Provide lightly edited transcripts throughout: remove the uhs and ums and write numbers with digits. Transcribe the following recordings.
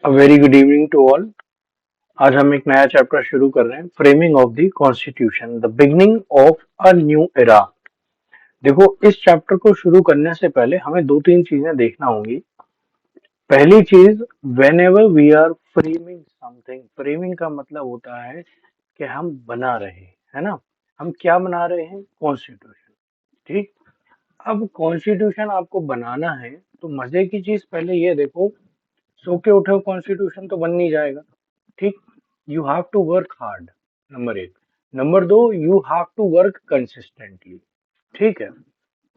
A very good evening to all. आज हम एक नया चैप्टर शुरू कर रहे हैं, framing of the constitution, the beginning of a new era. देखो, इस चैप्टर को शुरू करने से पहले हमें दो तीन चीजें देखना होंगी। पहली चीज, whenever we are framing something, framing का मतलब होता है कि हम बना रहे हैं, है ना। हम क्या बना रहे हैं? कॉन्स्टिट्यूशन। ठीक। अब कॉन्स्टिट्यूशन आपको बनाना है तो मजे की चीज पहले ये देखो, सो के उठे कॉन्स्टिट्यूशन तो बन नहीं जाएगा। ठीक। You have to work hard, number एक। नंबर दो, you have to work consistently. ठीक है।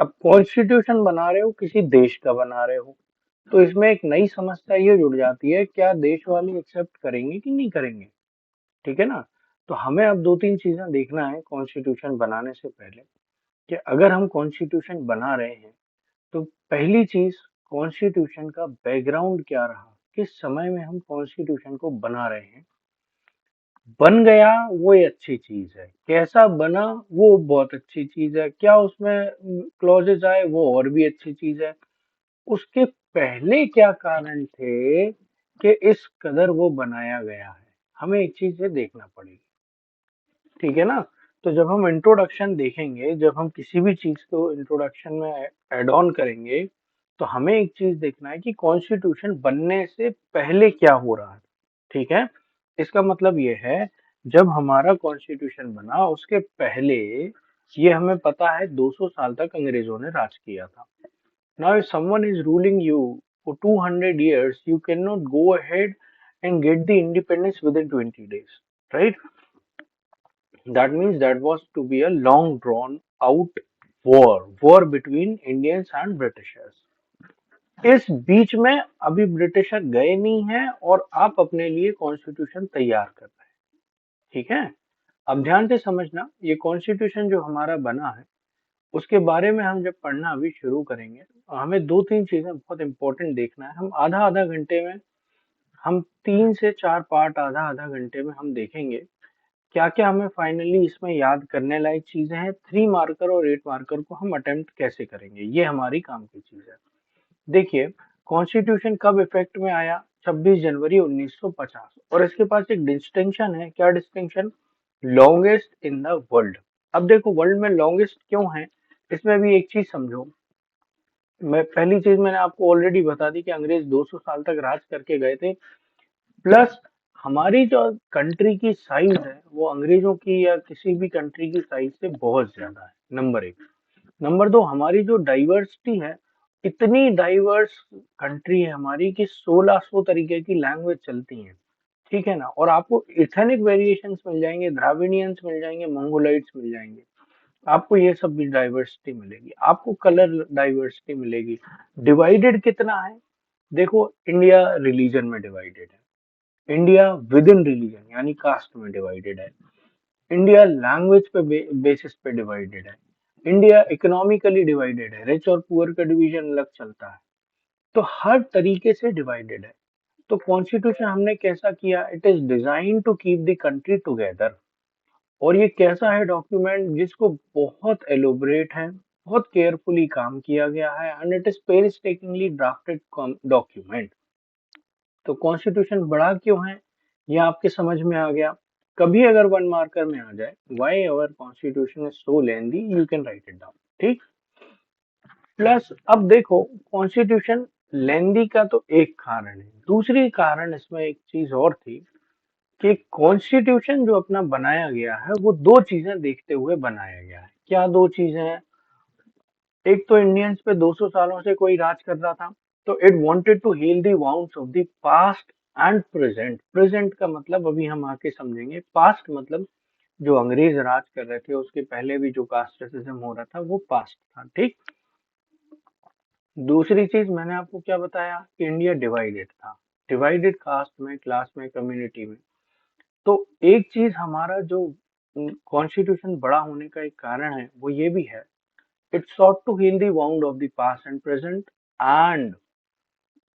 अब कॉन्स्टिट्यूशन बना रहे हो, किसी देश का बना रहे हो, तो इसमें एक नई समस्या ये जुड़ जाती है, क्या देश वाले एक्सेप्ट करेंगे कि नहीं करेंगे। ठीक है ना। तो हमें अब दो तीन चीजें देखना है कॉन्स्टिट्यूशन बनाने से पहले, कि अगर हम कॉन्स्टिट्यूशन बना रहे हैं तो पहली चीज, कॉन्स्टिट्यूशन का बैकग्राउंड क्या रहा, किस समय में हम कॉन्स्टिट्यूशन को बना रहे हैं। बन गया वो एक अच्छी चीज है, कैसा बना वो बहुत अच्छी चीज है, क्या उसमें क्लॉजेज आए वो और भी अच्छी चीज है। उसके पहले क्या कारण थे कि इस कदर वो बनाया गया है, हमें एक चीज ये देखना पड़ेगी। ठीक है ना। तो जब हम इंट्रोडक्शन देखेंगे, जब हम किसी भी चीज को इंट्रोडक्शन में एड ऑन करेंगे, तो हमें एक चीज देखना है कि कॉन्स्टिट्यूशन बनने से पहले क्या हो रहा है। ठीक है। इसका मतलब ये है, जब हमारा कॉन्स्टिट्यूशन बना उसके पहले, ये हमें पता है 200 साल तक अंग्रेजों ने राज किया था। Now if someone is ruling you for 200 years, you cannot go ahead and get the independence within 20 days, right? That means that was to be a long drawn out war between Indians and Britishers. इस बीच में अभी britisher गए नहीं हैं और आप अपने लिए कॉन्स्टिट्यूशन तैयार कर रहे हैं। ठीक है। अब ध्यान से समझना, ये कॉन्स्टिट्यूशन जो हमारा बना है उसके बारे में हम जब पढ़ना अभी शुरू करेंगे, तो हमें दो तीन चीजें बहुत इंपॉर्टेंट देखना है। हम आधा आधा घंटे में, हम 3 से 4 पार्ट आधा आधा घंटे में हम देखेंगे क्या क्या हमें फाइनली इसमें याद करने लायक चीजें हैं। 3 मार्कर और 8 मार्कर को हम अटेम्प्ट कैसे करेंगे, ये हमारी काम की चीज है। देखिए, कॉन्स्टिट्यूशन कब इफेक्ट में आया? 26 जनवरी 1950। और इसके पास एक डिस्टिंक्शन है, क्या distinction? Longest in the world. अब देखो, वर्ल्ड में लॉन्गेस्ट क्यों है, इसमें भी एक चीज समझो। मैं पहली चीज मैंने आपको ऑलरेडी बता दी कि अंग्रेज 200 साल तक राज करके गए थे, प्लस हमारी जो कंट्री की साइज है वो अंग्रेजों की या किसी भी कंट्री की साइज से बहुत ज्यादा है, नंबर एक। नंबर दो, हमारी जो डाइवर्सिटी है, इतनी डाइवर्स कंट्री है हमारी कि 1600 तरीके की लैंग्वेज चलती हैं। ठीक है ना। और आपको इथनिक वेरिएशंस मिल जाएंगे, द्राविडियंस मिल जाएंगे, मंगोलाइट्स मिल जाएंगे। आपको ये सब भी डाइवर्सिटी मिलेगी, आपको कलर डाइवर्सिटी मिलेगी। डिवाइडेड कितना है? देखो, इंडिया रिलीजन में डिवाइडेड है, इंडिया विद इन रिलीजन यानी कास्ट में डिवाइडेड है, इंडिया लैंग्वेज पे बेसिस पे डिवाइडेड है, इंडिया इकोनॉमिकली डिवाइडेड है, रिच और पुअर का डिवीजन अलग चलता है। तो हर तरीके से डिवाइडेड है। तो कॉन्स्टिट्यूशन हमने कैसा किया? It is design to keep the country together. और ये कैसा है डॉक्यूमेंट? जिसको बहुत एलोबरेट है, बहुत केयरफुली काम किया गया है, and it is painstakingly drafted document. तो कॉन्स्टिट्यूशन बड़ा क्यों है, ये आपके समझ में आ गया। कभी अगर 1 मार्कर में आ जाए, why our constitution is so lengthy, you can write it down. ठीक। प्लस अब देखो, कॉन्स्टिट्यूशन लेंदी का तो एक कारण है, दूसरी कारण इसमें एक चीज और थी कि कॉन्स्टिट्यूशन जो अपना बनाया गया है वो दो चीजें देखते हुए बनाया गया है। क्या दो चीजें हैं? एक तो इंडियंस पे 200 सालों से कोई राज कर रहा था, तो it wanted to heal the wounds of the past and present. Present का मतलब अभी हम आके समझेंगे, पास्ट मतलब जो अंग्रेज राज कर रहे थे उसके पहले भी जो कास्ट रेसिज्म हो रहा था वो पास्ट था। ठीक। दूसरी चीज मैंने आपको क्या बताया कि इंडिया डिवाइडेड था, डिवाइडेड कास्ट में, क्लास में, कम्युनिटी में। तो एक चीज हमारा जो कॉन्स्टिट्यूशन बड़ा होने का एक कारण है वो ये भी है, it sought to heal the wound of the past and present, and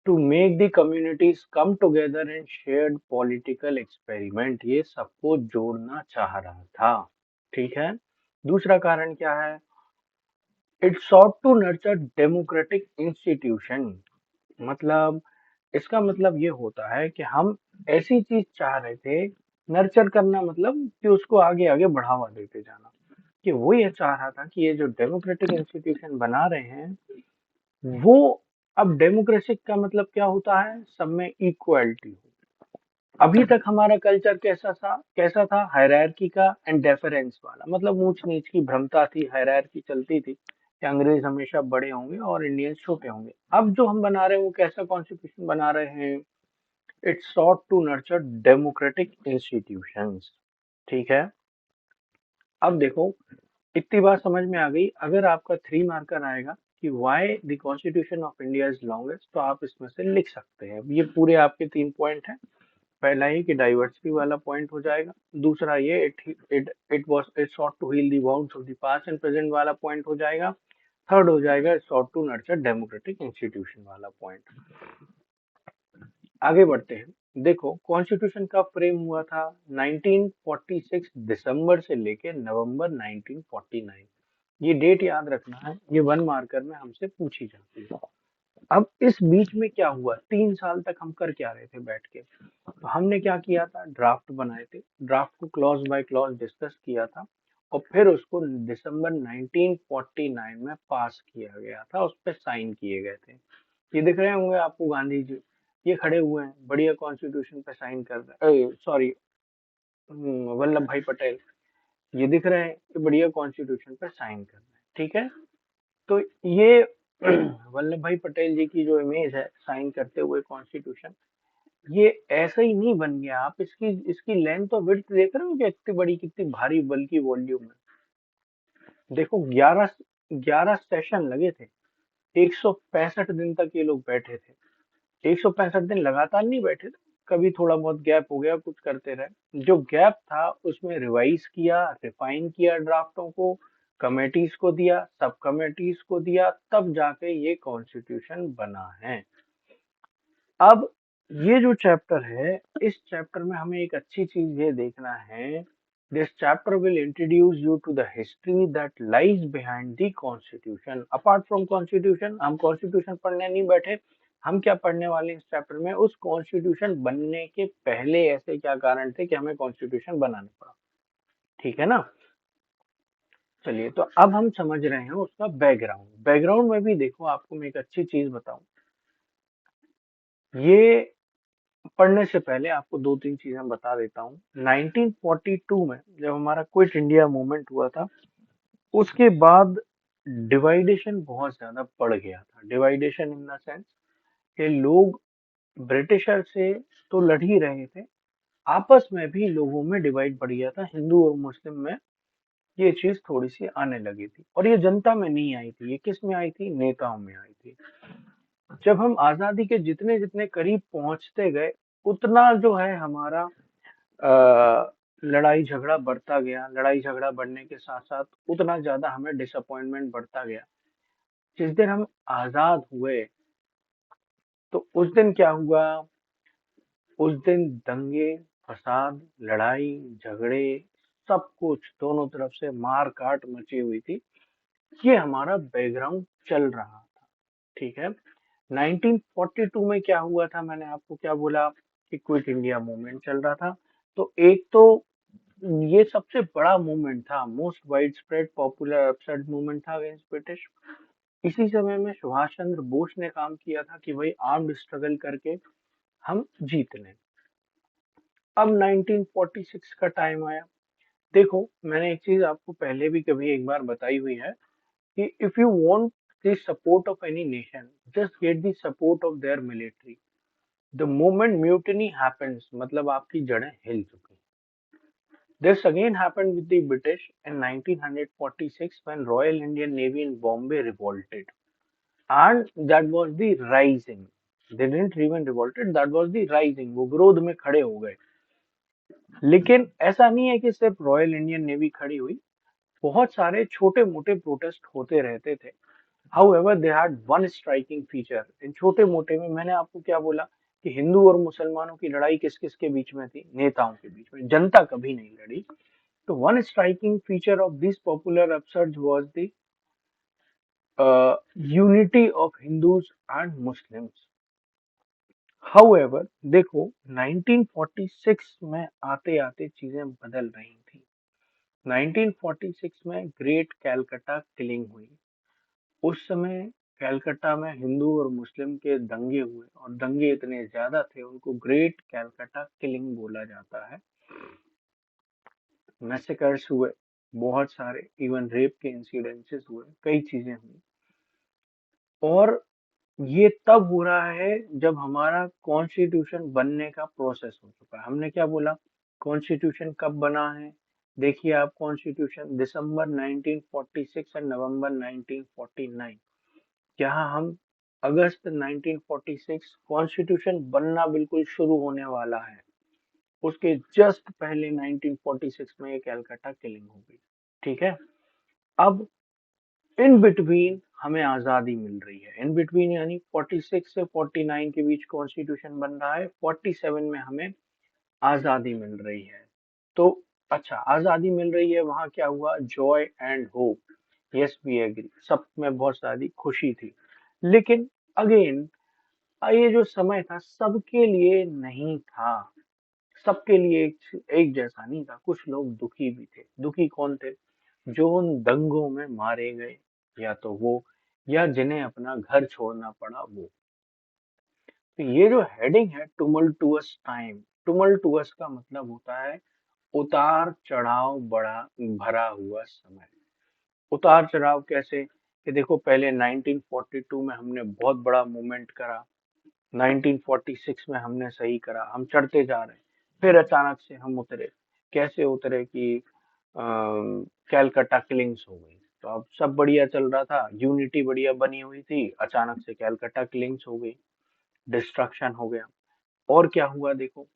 to make the communities come together in shared political experiment। ये सबको जोड़ना चाह रहा था। ठीक है। दूसरा कारण क्या है? it sought to nurture democratic institution। मतलब इसका मतलब ये होता है कि हम ऐसी चीज चाह रहे थे, नर्चर करना मतलब कि उसको आगे आगे बढ़ावा देते जाना, कि वो ये चाह रहा था कि ये जो डेमोक्रेटिक इंस्टीट्यूशन बना रहे हैं वो, अब डेमोक्रेसी का मतलब क्या होता है, सब में इक्वालिटी हो। अभी तक हमारा कल्चर कैसा था, हायरार्की का एंड डेफरेंस वाला, मतलब ऊंच नीच की भ्रमता थी, हायरार्की चलती थी कि अंग्रेज हमेशा बड़े होंगे और इंडियंस छोटे होंगे। अब जो हम बना रहे हैं वो कैसा कॉन्स्टिट्यूशन बना रहे हैं, it's sought to nurture democratic institutions. ठीक है, अब देखो, इतनी बात समझ में आ गई। अगर आपका 3 मार्कर आएगा कि why the constitution of India is longest, तो आप इसमें से लिख सकते हैं। ये पूरे आपके 3 पॉइंट हैं। पहला ये कि डाइवर्सिटी वाला पॉइंट हो जाएगा, दूसरा ये it sought to heal the wounds of the past and present वाला पॉइंट हो जाएगा, थर्ड हो जाएगा it sought to nurture democratic institution वाला पॉइंट। आगे बढ़ते हैं। देखो, कॉन्स्टिट्यूशन का फ्रेम हुआ था 1946 दिसंबर से लेके नवंबर 1949। ये डेट याद रखना है, ये 1 मार्कर में हमसे पूछी जाती है। अब इस बीच में क्या हुआ, 3 साल तक हम कर क्या रहे थे बैठ के, तो हमने क्या किया था, ड्राफ्ट बनाए थे, ड्राफ्ट को क्लॉज बाय क्लॉज डिस्कस किया था और फिर उसको दिसंबर 1949 में पास किया गया था, उस पर साइन किए गए थे। ये दिख रहे होंगे आपको गांधी जी, ये खड़े हुए हैं, बढ़िया कॉन्स्टिट्यूशन पे साइन कर रहे, सॉरी, वल्लभ भाई पटेल, ये दिख रहे हैं, ये बढ़िया कॉन्स्टिट्यूशन पे साइन कर रहे हैं। ठीक है, तो ये वल्लभ भाई पटेल जी की जो इमेज है साइन करते हुए कॉन्स्टिट्यूशन, ये ऐसा ही नहीं बन गया। आप इसकी इसकी लेंथ और विड्थ देख रहे हो कि कितनी बड़ी, कितनी भारी, बल्कि वॉल्यूम है। देखो, 11 सेशन लगे थे, 165 दिन तक ये लोग बैठे थे। 165 दिन लगातार नहीं बैठे थे, कभी थोड़ा बहुत गैप हो गया, कुछ करते रहे। जो गैप था उसमें रिवाइज किया, रिफाइन किया ड्राफ्टों को, कमेटीज को दिया, सब कमेटीज को दिया, तब जाके ये कॉन्स्टिट्यूशन बना है। अब ये जो चैप्टर है, इस चैप्टर में हमें एक अच्छी चीज ये देखना है, this chapter will introduce you to the history that lies behind the constitution. Apart from constitution, हम कॉन्स्टिट्यूशन पढ़ने नहीं बैठे, हम क्या पढ़ने वाले हैं इस चैप्टर में, उस कॉन्स्टिट्यूशन बनने के पहले ऐसे क्या कारण थे कि हमें कॉन्स्टिट्यूशन बनाना पड़ा। ठीक है ना, चलिए, तो अब हम समझ रहे हैं उसका बैकग्राउंड। बैकग्राउंड में भी देखो, आपको मैं एक अच्छी चीज बताऊं, ये पढ़ने से पहले आपको 2-3 चीजें बता देता हूँ। 1942 में जब हमारा क्विट इंडिया मूवमेंट हुआ था, उसके बाद डिवाइडेशन बहुत ज्यादा बढ़ गया था। डिवाइडेशन इन द सेंस कि लोग ब्रिटिशर से तो लड़ ही रहे थे, आपस में भी लोगों में डिवाइड बढ़ गया था। हिंदू और मुस्लिम में ये चीज थोड़ी सी आने लगी थी, और ये जनता में नहीं आई थी, ये किस में आई थी, नेताओं में आई थी। जब हम आजादी के जितने जितने करीब पहुंचते गए, उतना जो है हमारा लड़ाई झगड़ा बढ़ता गया। लड़ाई झगड़ा बढ़ने के साथ साथ उतना ज्यादा हमें डिसअपॉइंटमेंट बढ़ता गया। जिस दिन हम आजाद हुए, तो उस दिन क्या हुआ, उस दिन दंगे, फसाद, लड़ाई झगड़े, सब कुछ, दोनों तरफ से मार काट मची हुई थी। ये हमारा बैकग्राउंड चल रहा था। ठीक है, 1942 में क्या हुआ था, मैंने आपको क्या बोला कि क्विट इंडिया मूवमेंट चल रहा था। तो एक तो ये सबसे बड़ा मूवमेंट था, most wide spread popular upset movement था अगेंस्ट ब्रिटिश। इसी समय में सुभाष चंद्र बोस ने काम किया था कि भाई आर्म्ड स्ट्रगल करके हम जीत लें। अब 1946 का टाइम आया। देखो, मैंने एक चीज आपको पहले भी कभी एक बार बताई हुई है कि if you want the support of any nation, just get the support of their military. The moment mutiny happens, मतलब आपकी जड़ें हिल चुकी। This again happened with the British in 1946 when Royal Indian Navy in Bombay revolted. And that was the rising. They didn't even revolted, that was the rising. वो विरोध में खड़े हो गए। लेकिन ऐसा नहीं है कि सिर्फ रॉयल इंडियन नेवी खड़ी हुई, बहुत सारे छोटे मोटे प्रोटेस्ट होते रहते थे। However, they had one striking feature. इन छोटे मोटे में मैंने आपको क्या बोला कि हिंदू और मुसलमानों की लड़ाई किस किस के बीच में थी, नेताओं के बीच में, जनता कभी नहीं लड़ी। So one striking feature of this popular upsurge was the unity of Hindus and Muslims. However देखो 1946 में आते आते चीजें बदल रही थी। 1946 में ग्रेट कैलकटा किलिंग हुई। उस समय कैलकटा में हिंदू और मुस्लिम के दंगे हुए और दंगे इतने ज्यादा थे उनको ग्रेट कैलकटा किलिंग बोला जाता है। मैसेकर्स हुए बहुत सारे, इवन रेप के इंसिडेंसेस हुए, कई चीजें हुई। और ये तब हो रहा है जब हमारा कॉन्स्टिट्यूशन बनने का प्रोसेस हो चुका है। हमने क्या बोला, कॉन्स्टिट्यूशन कब बना है? देखिए आप, कॉन्स्टिट्यूशन दिसंबर 1946 और नवंबर 1949। यहाँ हम अगस्त 1946 कॉन्स्टिट्यूशन बनना बिल्कुल शुरू होने वाला है, उसके जस्ट पहले 1946 में ये कैलकाटा किलिंग हो गई। ठीक है। अब इन बिटवीन हमें आजादी मिल रही है। इन बिटवीन यानी 46 से 49 के बीच कॉन्स्टिट्यूशन बन रहा है, 47 में हमें आजादी मिल रही है। तो अच्छा, आजादी मिल रही है, वहां क्या हुआ? Joy and hope, yes we agree, सब में बहुत सारी खुशी थी। लेकिन अगेन ये जो समय था सबके लिए नहीं था, सबके लिए एक जैसा नहीं था। कुछ लोग दुखी भी थे। दुखी कौन थे? जो उन दंगों में मारे गए, या तो वो, या जिन्हें अपना घर छोड़ना पड़ा वो। तो ये जो हेडिंग है टुमल्टुअस टाइम, टुमल्टुअस का मतलब होता है उतार चढ़ाव बड़ा भरा हुआ समय। उतार चढ़ाव कैसे? कि देखो पहले 1942 में हमने बहुत बड़ा मूवमेंट करा, 1946 में हमने सही करा, हम चढ़ते जा रहे हैं, फिर अचानक से हम उतरे। कैसे उतरे कि कैलकाटा किलिंग्स हो गई। तो अब सब बढ़िया चल रहा था, यूनिटी बढ़िया बनी हुई थी, अचानक से कैलकाटा किलिंग्स हो गई, डिस्ट्रक्शन हो गया। और क्या हुआ देखो,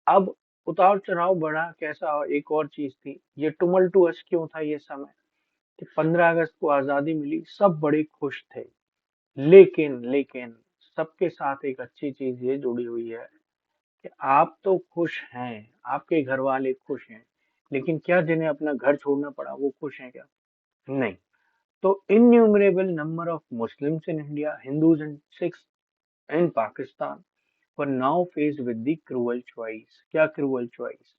अब उतार चढ़ाव बढ़ा कैसा? एक और चीज थी, ये टुमल्टुअस क्यों था ये समय? कि 15 अगस्त को आजादी मिली, सब बड़े खुश थे। लेकिन सबके साथ एक अच्छी चीज ये जुड़ी हुई है कि आप तो खुश हैं, आपके घर वाले खुश हैं, लेकिन क्या जिन्हें अपना घर छोड़ना पड़ा वो खुश हैं क्या? नहीं। तो innumerable number of Muslims in India, Hindus and Sikhs in Pakistan were now faced with the cruel choice। क्या cruel choice?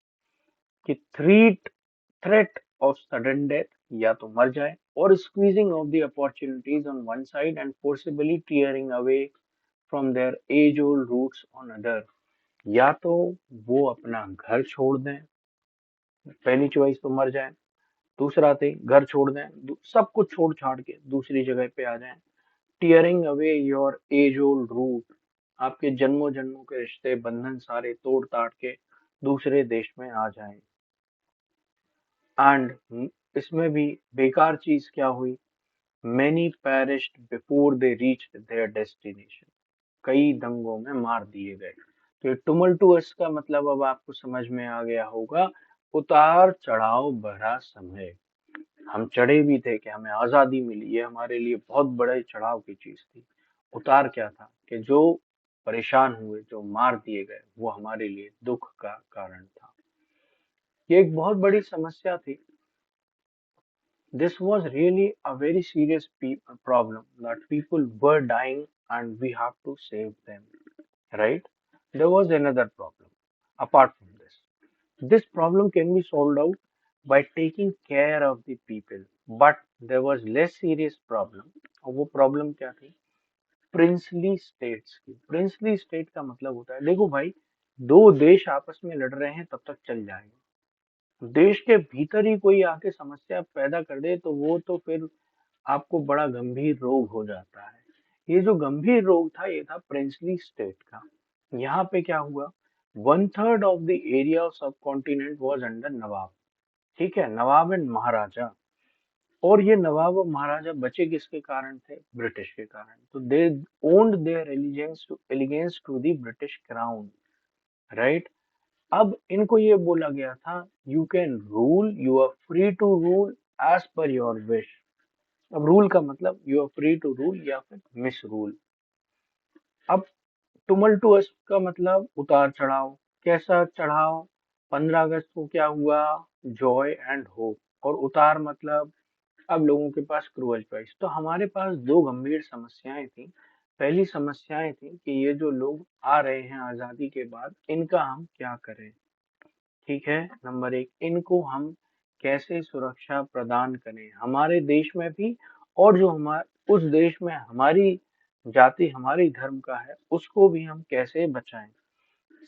कि threat of sudden death, या तो मर जाए, और squeezing of the opportunities on one side and forcibly tearing away from their age old roots on other। या तो वो अपना घर छोड़ दें, पहली चॉइस तो मर जाए, दूसरा थे घर छोड़ दें, सब कुछ छोड़ छाड़ के दूसरी जगह पे आ जाएं। Tearing away your age old root, आपके जन्मों जन्मों के रिश्ते बंधन सारे तोड़ ताड़ के दूसरे देश में आ जाएं। एंड इसमें भी बेकार चीज क्या हुई? Many perished before they reached there destination, कई दंगों में मार दिए गए। तो ये टुमल्टुअस का मतलब अब आपको समझ में आ गया होगा, उतार चढ़ाव भरा समय। हम चढ़े भी थे कि हमें आजादी मिली, ये हमारे लिए बहुत बड़े चढ़ाव की चीज थी। उतार क्या था? कि जो परेशान हुए, जो मार दिए गए, वो हमारे लिए दुख का कारण था। ये एक बहुत बड़ी समस्या थी। This was really a very serious problem that people were dying and we have to save them, right? There was another problem apart from this. This problem can be solved out by taking care of the people, but there was less serious problem। और वो problem क्या थी? Princely states की। Princely state का मतलब होता है, देखो भाई, दो देश आपस में लड़ रहे हैं तब तक चल जाएगा, देश के भीतर ही कोई आके समस्या पैदा कर दे तो वो तो फिर आपको बड़ा गंभीर रोग हो जाता है। ये जो गंभीर रोग था ये था प्रिंसली स्टेट का। यहाँ पे क्या हुआ? 1/3 ऑफ द एरिया ऑफ सब कॉन्टिनेंट वॉज अंडर नवाब। ठीक है, नवाब एंड महाराजा। और ये नवाब और महाराजा बचे किसके कारण थे? ब्रिटिश के कारण। तो they owned their allegiance to the British crown, right? अब इनको ये बोला गया था, you can rule, you are free to rule as per your wish. अब रूल का मतलब you are free to rule या फिर मिस रूल। अब टुमल्टुअस का मतलब उतार चढ़ाव। कैसा चढ़ाव? 15 अगस्त को क्या हुआ? Joy and hope. और उतार मतलब अब लोगों के पास क्रूअल चॉइस। तो हमारे पास दो गंभीर समस्याएं थी पहली समस्याएं थी कि ये जो लोग आ रहे हैं आजादी के बाद, इनका हम क्या करें। ठीक है, नंबर एक, इनको हम कैसे सुरक्षा प्रदान करें हमारे देश में भी, और जो हमारे उस देश में हमारी जाति हमारी धर्म का है उसको भी हम कैसे बचाएं।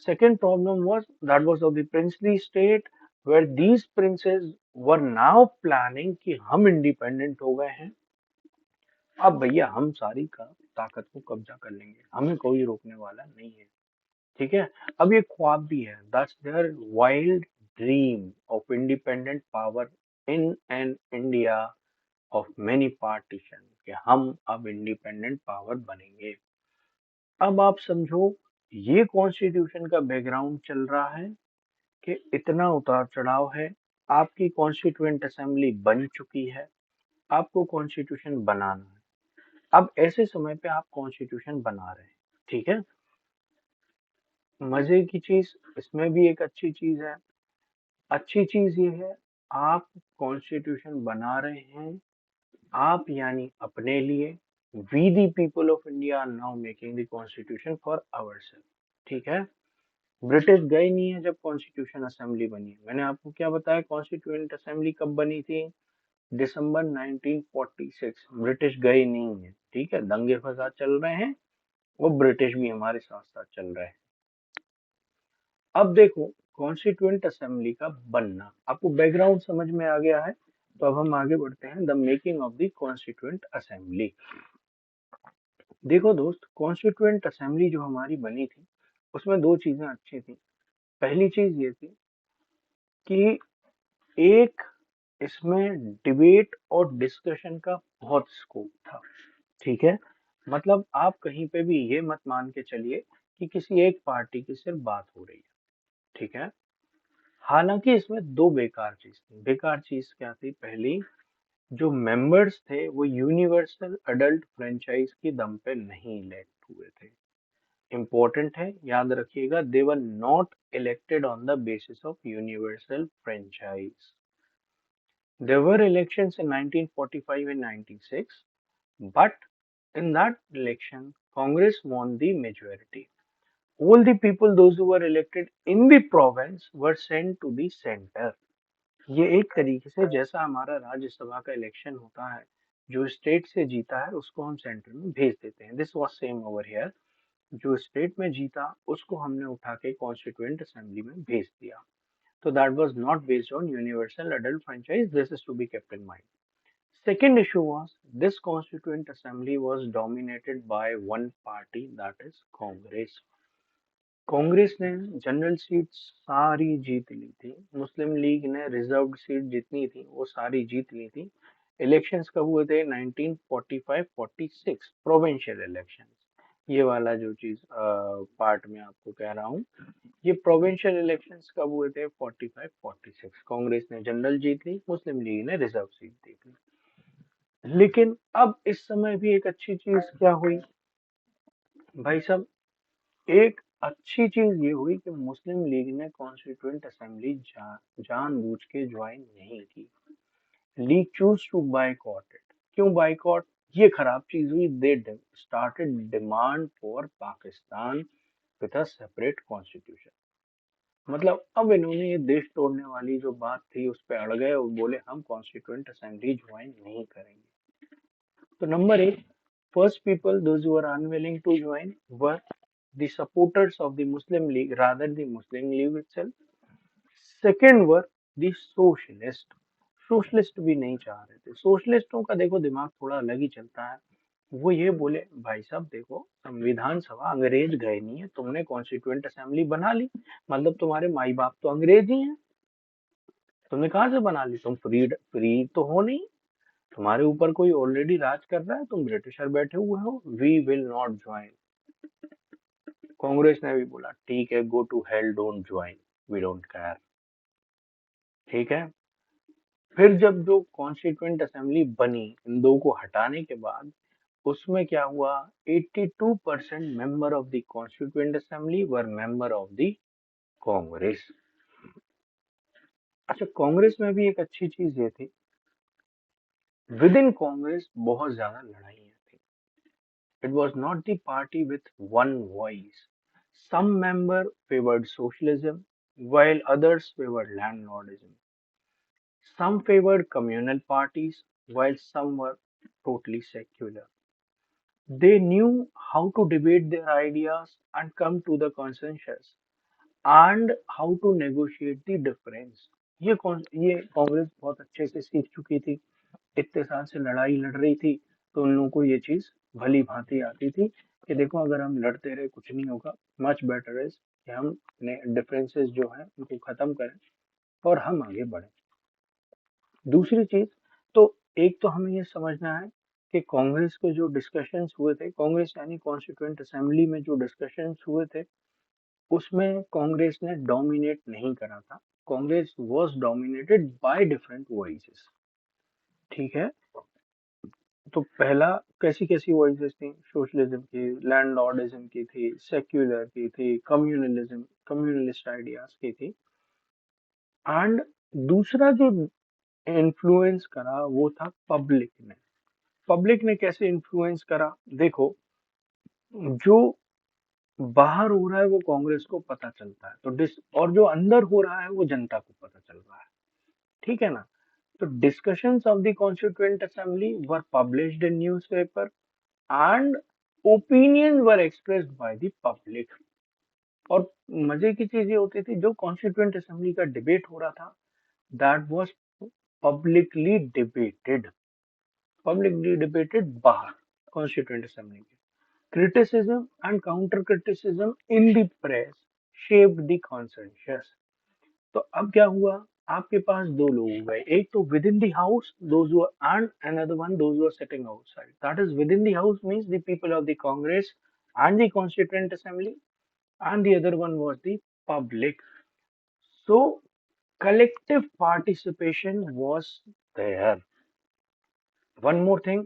Second problem was that was of the princely state where these princes were now planning कि हम इंडिपेंडेंट हो गए हैं, अब भैया हम सारी का ताकत को कब्जा कर लेंगे, हमें कोई रोकने वाला नहीं है। ठीक है, अब ये ख्वाब भी है, that's their wild dream of independent power in an India of many partition, कि हम अब इंडिपेंडेंट पावर बनेंगे। अब आप समझो, ये कॉन्स्टिट्यूशन का बैकग्राउंड चल रहा है कि इतना उतार चढ़ाव है, आपकी कॉन्स्टिट्यूएंट असेंबली बन चुकी है, आपको कॉन्स्टिट्यूशन बनाना है। अब ऐसे समय पे आप कॉन्स्टिट्यूशन बना रहे हैं, ठीक है। मजे की चीज इसमें भी एक अच्छी चीज है, अच्छी चीज ये है, आप कॉन्स्टिट्यूशन बना रहे हैं, आप यानी अपने लिए, we the people of India are now making the constitution for ourself. ठीक है, ब्रिटिश गए नहीं है जब कॉन्स्टिट्यूशन असेंबली बनी। मैंने आपको क्या बताया, कॉन्स्टिट्यूएंट असेंबली कब बनी थी, दिसंबर 1946। ब्रिटिश गए नहीं है, ठीक है, दंगे फसाद चल रहे हैं, वो ब्रिटिश भी हमारे साथ साथ चल रहे हैं। अब देखो, कॉन्स्टिट्यूएंट असेंबली का बनना, आपको बैकग्राउंड समझ में आ गया है, तो अब हम आगे बढ़ते हैं, the making of the constituent assembly. देखो दोस्त, कॉन्स्टिट्यूएंट असेंबली जो हमारी बनी थी उसमें दो चीजें अच्छी थी। पहली चीज ये थी कि एक, इसमें डिबेट और डिस्कशन का बहुत स्कोप था। ठीक है, मतलब आप कहीं पे भी ये मत मान के चलिए कि किसी एक पार्टी की सिर्फ बात हो रही है। ठीक है, हालांकि इसमें दो बेकार चीज थी। बेकार चीज क्या थी, पहली, जो मेंबर्स थे वो यूनिवर्सल अडल्ट फ्रेंचाइज की दम पे नहीं इलेक्ट हुए थे। इंपॉर्टेंट है, याद रखिएगा, they were not elected on the basis of universal franchise. There were elections in 1945 and 96, but in that election, Congress won the majority. All the people, those who were elected in the province, were sent to the center. ये एक तरीके से जैसा हमारा राज्यसभा का election होता है, जो स्टेट से जीता है उसको हम सेंटर में भेज देते हैं। This was same over here, जो स्टेट में जीता उसको हमने उठा के कॉन्स्टिट्यूएंट असेंबली में भेज दिया। So that was not based on universal adult franchise. This is to be kept in mind. Second issue was this constituent assembly was dominated by one party, that is Congress. Congress ने general seat सारी जीत ली थी, मुस्लिम लीग ने reserved seat जितनी थी वो सारी जीत ली थी। Elections कब हुए थे, 1945-46 प्रोविंशियल इलेक्शंस। ये वाला जो चीज पार्ट में आपको कह रहा हूँ, ये प्रोविंशियल इलेक्शंस कब हुए थे, 45-46। कांग्रेस ने जनरल जीत ली, मुस्लिम लीग ने रिजर्व सीट जीत ली। लेकिन अब इस समय भी एक अच्छी चीज क्या हुई भाई साहब, एक अच्छी चीज ये हुई कि मुस्लिम लीग ने कॉन्स्टिट्यूएंट असेंबली जानबूझ के ज्वाइन नहीं की। League choose to boycott it. क्यों बायकॉट, ये खराब चीज हुई। They started demand for Pakistan with a separate constitution. मतलब अब इन्होंने ये देश तोड़ने वाली जो बात थी उस पर अड़ गए और बोले हम कॉन्स्टिट्यूएंट असेंबली ज्वाइन नहीं करेंगे। तो नंबर एक, first people those who are unwilling to join were the supporters of the Muslim League rather the Muslim League itself. Second were the socialist. Socialist भी नहीं चाह रहे थे। सोशलिस्टों का देखो दिमाग थोड़ा अलग ही चलता है। वो ये बोले भाई साहब देखो, संविधान सभा अंग्रेज गए नहीं है, तुमने कॉन्स्टिट्यूएंट असेंबली बना ली, मतलब तुम्हारे माई बाप तो अंग्रेज ही हैं, तुमने कहाँ से बना ली, तुम फ्री तो हो नहीं, तुम्हारे ऊपर कोई ऑलरेडी राज कर रहा है, तुम ब्रिटिशर बैठे हुए हो, we will not join. Congress ने भी बोला ठीक है, go to hell, don't join, we don't care. ठीक है, फिर जब जो कॉन्स्टिट्यूएंट असेंबली बनी इन दो को हटाने के बाद, उसमें क्या हुआ, 82% member of the constituent assembly were member of the Congress. अच्छा, कांग्रेस में भी एक अच्छी चीज ये थी, विद इन कांग्रेस बहुत ज्यादा लड़ाइयाँ थी। It was not the party with one voice. Some members favored socialism, while others favored landlordism. Some favored communal parties, while some were totally secular. They knew how to debate their ideas and come to the consensus, and how to negotiate the difference. ये कांग्रेस बहुत अच्छे से सीख चुकी थी, इतने साल से लड़ाई लड़ रही थी, तो उन लोगों को ये चीज भली भांति आती थी कि देखो अगर हम लड़ते रहे कुछ नहीं होगा, मच बेटर इज कि हम डिफरेंसेस जो है उनको खत्म करें और हम आगे बढ़े। दूसरी चीज, तो एक तो हमें ये समझना है कि कांग्रेस के जो डिस्कशंस हुए थे, कांग्रेस यानी कॉन्स्टिट्यूएंट असेंबली में जो डिस्कशंस हुए थे, उसमें कांग्रेस ने डोमिनेट नहीं करा था। Congress was dominated by different voices. ठीक है, तो पहला कैसी कैसी वॉइसेस थी? सोशलिज्म की, लैंडलॉर्डिज्म की थी, सेक्युलर की थी, कम्युनलिज्म, कम्युनलिस्ट आइडियाज की थी। एंड दूसरा जो इन्फ्लुएंस करा वो था पब्लिक ने। पब्लिक ने कैसे इन्फ्लुएंस करा? देखो, जो बाहर हो रहा है वो कांग्रेस को पता चलता है, तो और जो अंदर हो रहा है वो जनता को पता चल रहा है। ठीक है ना? तो discussions of the Constituent Assembly were published in newspaper and opinions were expressed by the public। और मजे की चीज ये होती थी, जो कॉन्स्टिट्यूएंट असेंबली का डिबेट हो रहा था, that was publicly debated, publicly debated बाहर कॉन्स्टिट्यूएंट असेंबली के। Criticism and counter criticism in the press shaped the consensus. तो अब क्या हुआ? आपके पास दो लोग हो गए, एक तो within the house those who and another one those who are sitting outside. That is within the house means the people of the Congress and the constituent assembly, and the other one was the public. So collective participation was there. One more thing,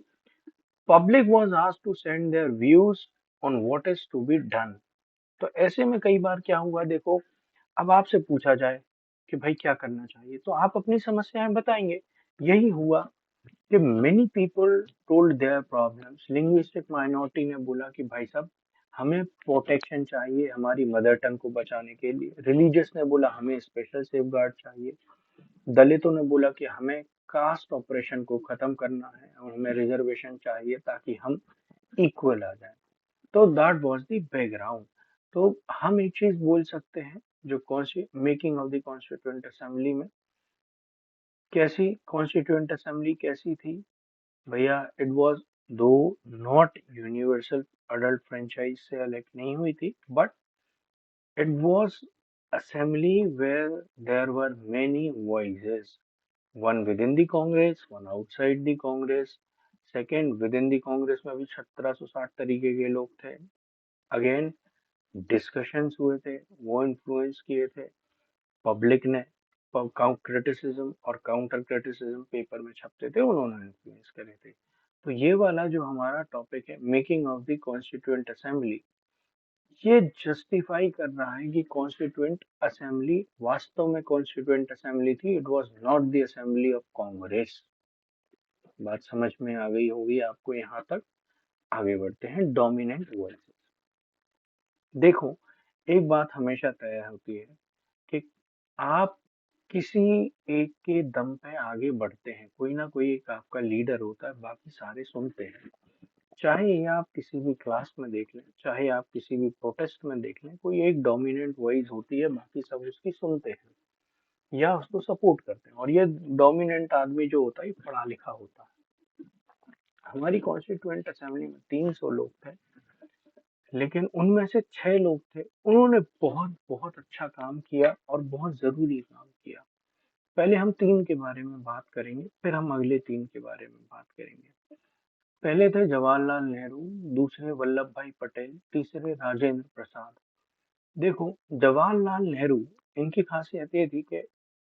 public was asked to send their views on what is to be done। तो ऐसे में कई बार क्या हुआ, देखो, अब आपसे पूछा जाए कि भाई क्या करना चाहिए, तो आप अपनी समस्याएं बताएंगे। यही हुआ कि many people told their problems। Linguistic minority ने बोला कि भाई साहब हमें प्रोटेक्शन चाहिए हमारी मदर टंग को बचाने के लिए। रिलीजियस ने बोला हमें स्पेशल सेफ गार्ड चाहिए। दलितों ने बोला कि हमें कास्ट ऑपरेशन को खत्म करना है और हमें रिजर्वेशन चाहिए ताकि हम इक्वल आ जाए। तो दैट वाज द बैकग्राउंड। तो हम एक चीज बोल सकते हैं, जो making of the constituent assembly में कैसी, कॉन्स्टिट्यूएंट असेंबली कैसी थी भैया? इट वाज दो नॉट यूनिवर्सल, अडल्ट फ्रेंचाइज से इलेक्ट नहीं हुई थी, but it was assembly where there were many voices, one within the congress, one outside the congress। second, within the congress में भी 1760 तरीके के लोग थे। अगेन डिस्कशंस हुए थे, वो इन्फ्लुएंस किए थे पब्लिक ने। क्रिटिसिज्म और काउंटर क्रिटिसिज्म पेपर में छपते थे, उन्होंने इन्फ्लुएंस करे थे। तो ये वाला जो हमारा टॉपिक है, making of the constituent assembly, ये जस्टिफाई कर रहा है कि कॉन्स्टिट्यूएंट असेंबली वास्तव में कॉन्स्टिट्यूएंट असेंबली थी। It was not the assembly of Congress. बात समझ में आ गई होगी आपको यहाँ तक। आगे बढ़ते हैं, डोमिनेंट वॉइसेस। देखो, एक बात हमेशा तय होती है कि आप किसी एक के दम पे आगे बढ़ते हैं। कोई ना कोई एक आपका लीडर होता है, बाकी सारे सुनते हैं। चाहे ये आप किसी भी क्लास में देख लें, चाहे आप किसी भी प्रोटेस्ट में देख लें, कोई एक डोमिनेंट वॉइस होती है, बाकी सब उसकी सुनते हैं या उसको सपोर्ट करते हैं। और ये डोमिनेंट आदमी जो होता है, ये पढ़ा लिखा होता है। हमारी कॉन्स्टिट्यूएंट असेंबली में 300 लोग थे, लेकिन उनमें से 6 लोग थे, उन्होंने बहुत बहुत अच्छा काम किया और बहुत जरूरी काम किया। पहले हम 3 के बारे में बात करेंगे, फिर हम अगले 3 के बारे में बात करेंगे। पहले थे जवाहरलाल नेहरू, दूसरे वल्लभ भाई पटेल, तीसरे राजेंद्र प्रसाद। देखो, जवाहरलाल नेहरू, इनकी खासियत ये थी कि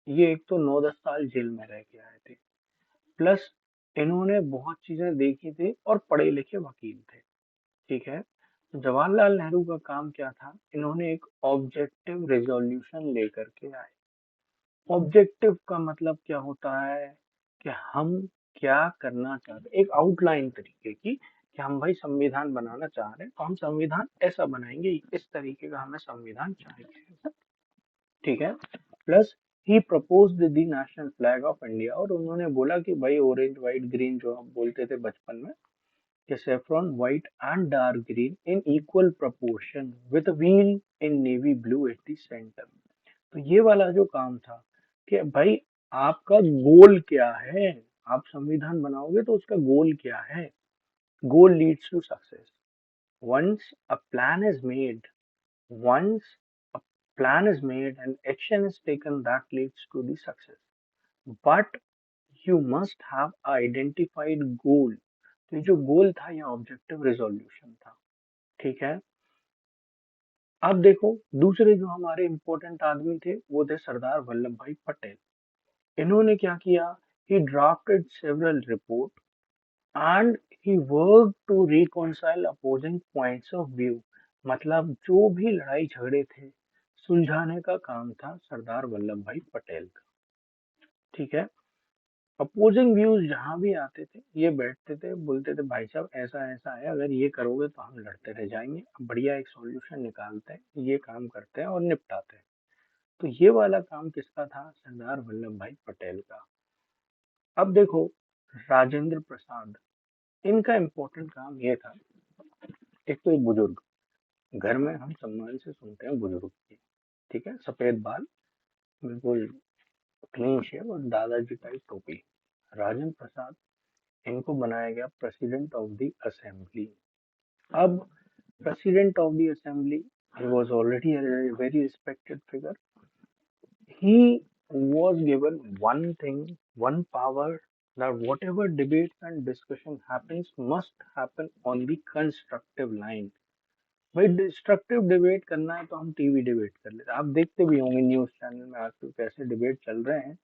ये एक तो 9-10 साल जेल में रह के आए थे, प्लस इन्होंने बहुत चीजें देखी थी और पढ़े लिखे वकील थे। ठीक है, तो जवाहरलाल नेहरू का काम क्या था? इन्होंने एक ऑब्जेक्टिव रेजोल्यूशन लेकर के आए। ऑब्जेक्टिव का मतलब क्या होता है कि हम क्या करना चाहते हैं, एक आउटलाइन तरीके की कि हम भाई संविधान बनाना चाह रहे हैं तो हम संविधान ऐसा बनाएंगे, इस तरीके का हमें संविधान चाहिए, ठीक है। Plus he proposed the national flag of India, और उन्होंने बोला कि भाई ऑरेंज व्हाइट ग्रीन जो हम बोलते थे बचपन में, कि saffron white and dark green in equal proportion with wheel in navy blue at the centre. तो ये वाला जो काम था कि भाई आपका गोल क्या है, आप संविधान बनाओगे तो उसका गोल क्या है, goal leads to success. Once a plan is made, once a plan is made and action is taken, that leads to the success. But you must have identified goal. तो ये जो गोल था ये ऑब्जेक्टिव रिजोल्यूशन था, ठीक है। अब देखो दूसरे जो हमारे इंपॉर्टेंट आदमी थे वो थे सरदार वल्लभ भाई पटेल। इन्होंने क्या किया, he drafted several report and he worked to reconcile opposing points of view। मतलब जो भी लड़ाई झगड़े थे सुलझाने का काम था सरदार वल्लभ भाई पटेल का, ठीक है। अपोजिंग व्यूज जहां भी आते थे ये बैठते थे, बोलते थे भाई साहब ऐसा ऐसा है, अगर ये करोगे तो हम लड़ते रह जाएंगे, अब बढ़िया एक सॉल्यूशन निकालते हैं, ये काम करते हैं और निपटाते हैं। तो ये वाला काम किसका था, सरदार वल्लभ भाई पटेल का। अब देखो राजेंद्र प्रसाद, इनका इम्पोर्टेंट काम ये था, एक तो एक बुजुर्ग, घर में हम सम्मान से सुनते हैं बुजुर्ग की, ठीक है, सफेद बाल, बिल्कुल क्लीन शेव और दादाजी टाइप टोपी, राजेंद्र प्रसाद, इनको बनाया गया प्रेसिडेंट ऑफ द असेंबली। अब president of the assembly, he was already a very respected figure, he was given one thing, one power, that whatever debates and discussion happens must happen on the constructive line। भाई destructive debate करना है तो हम TV debate कर लेते हैं, आप देखते भी होंगे न्यूज चैनल में आजकल कैसे डिबेट चल रहे हैं,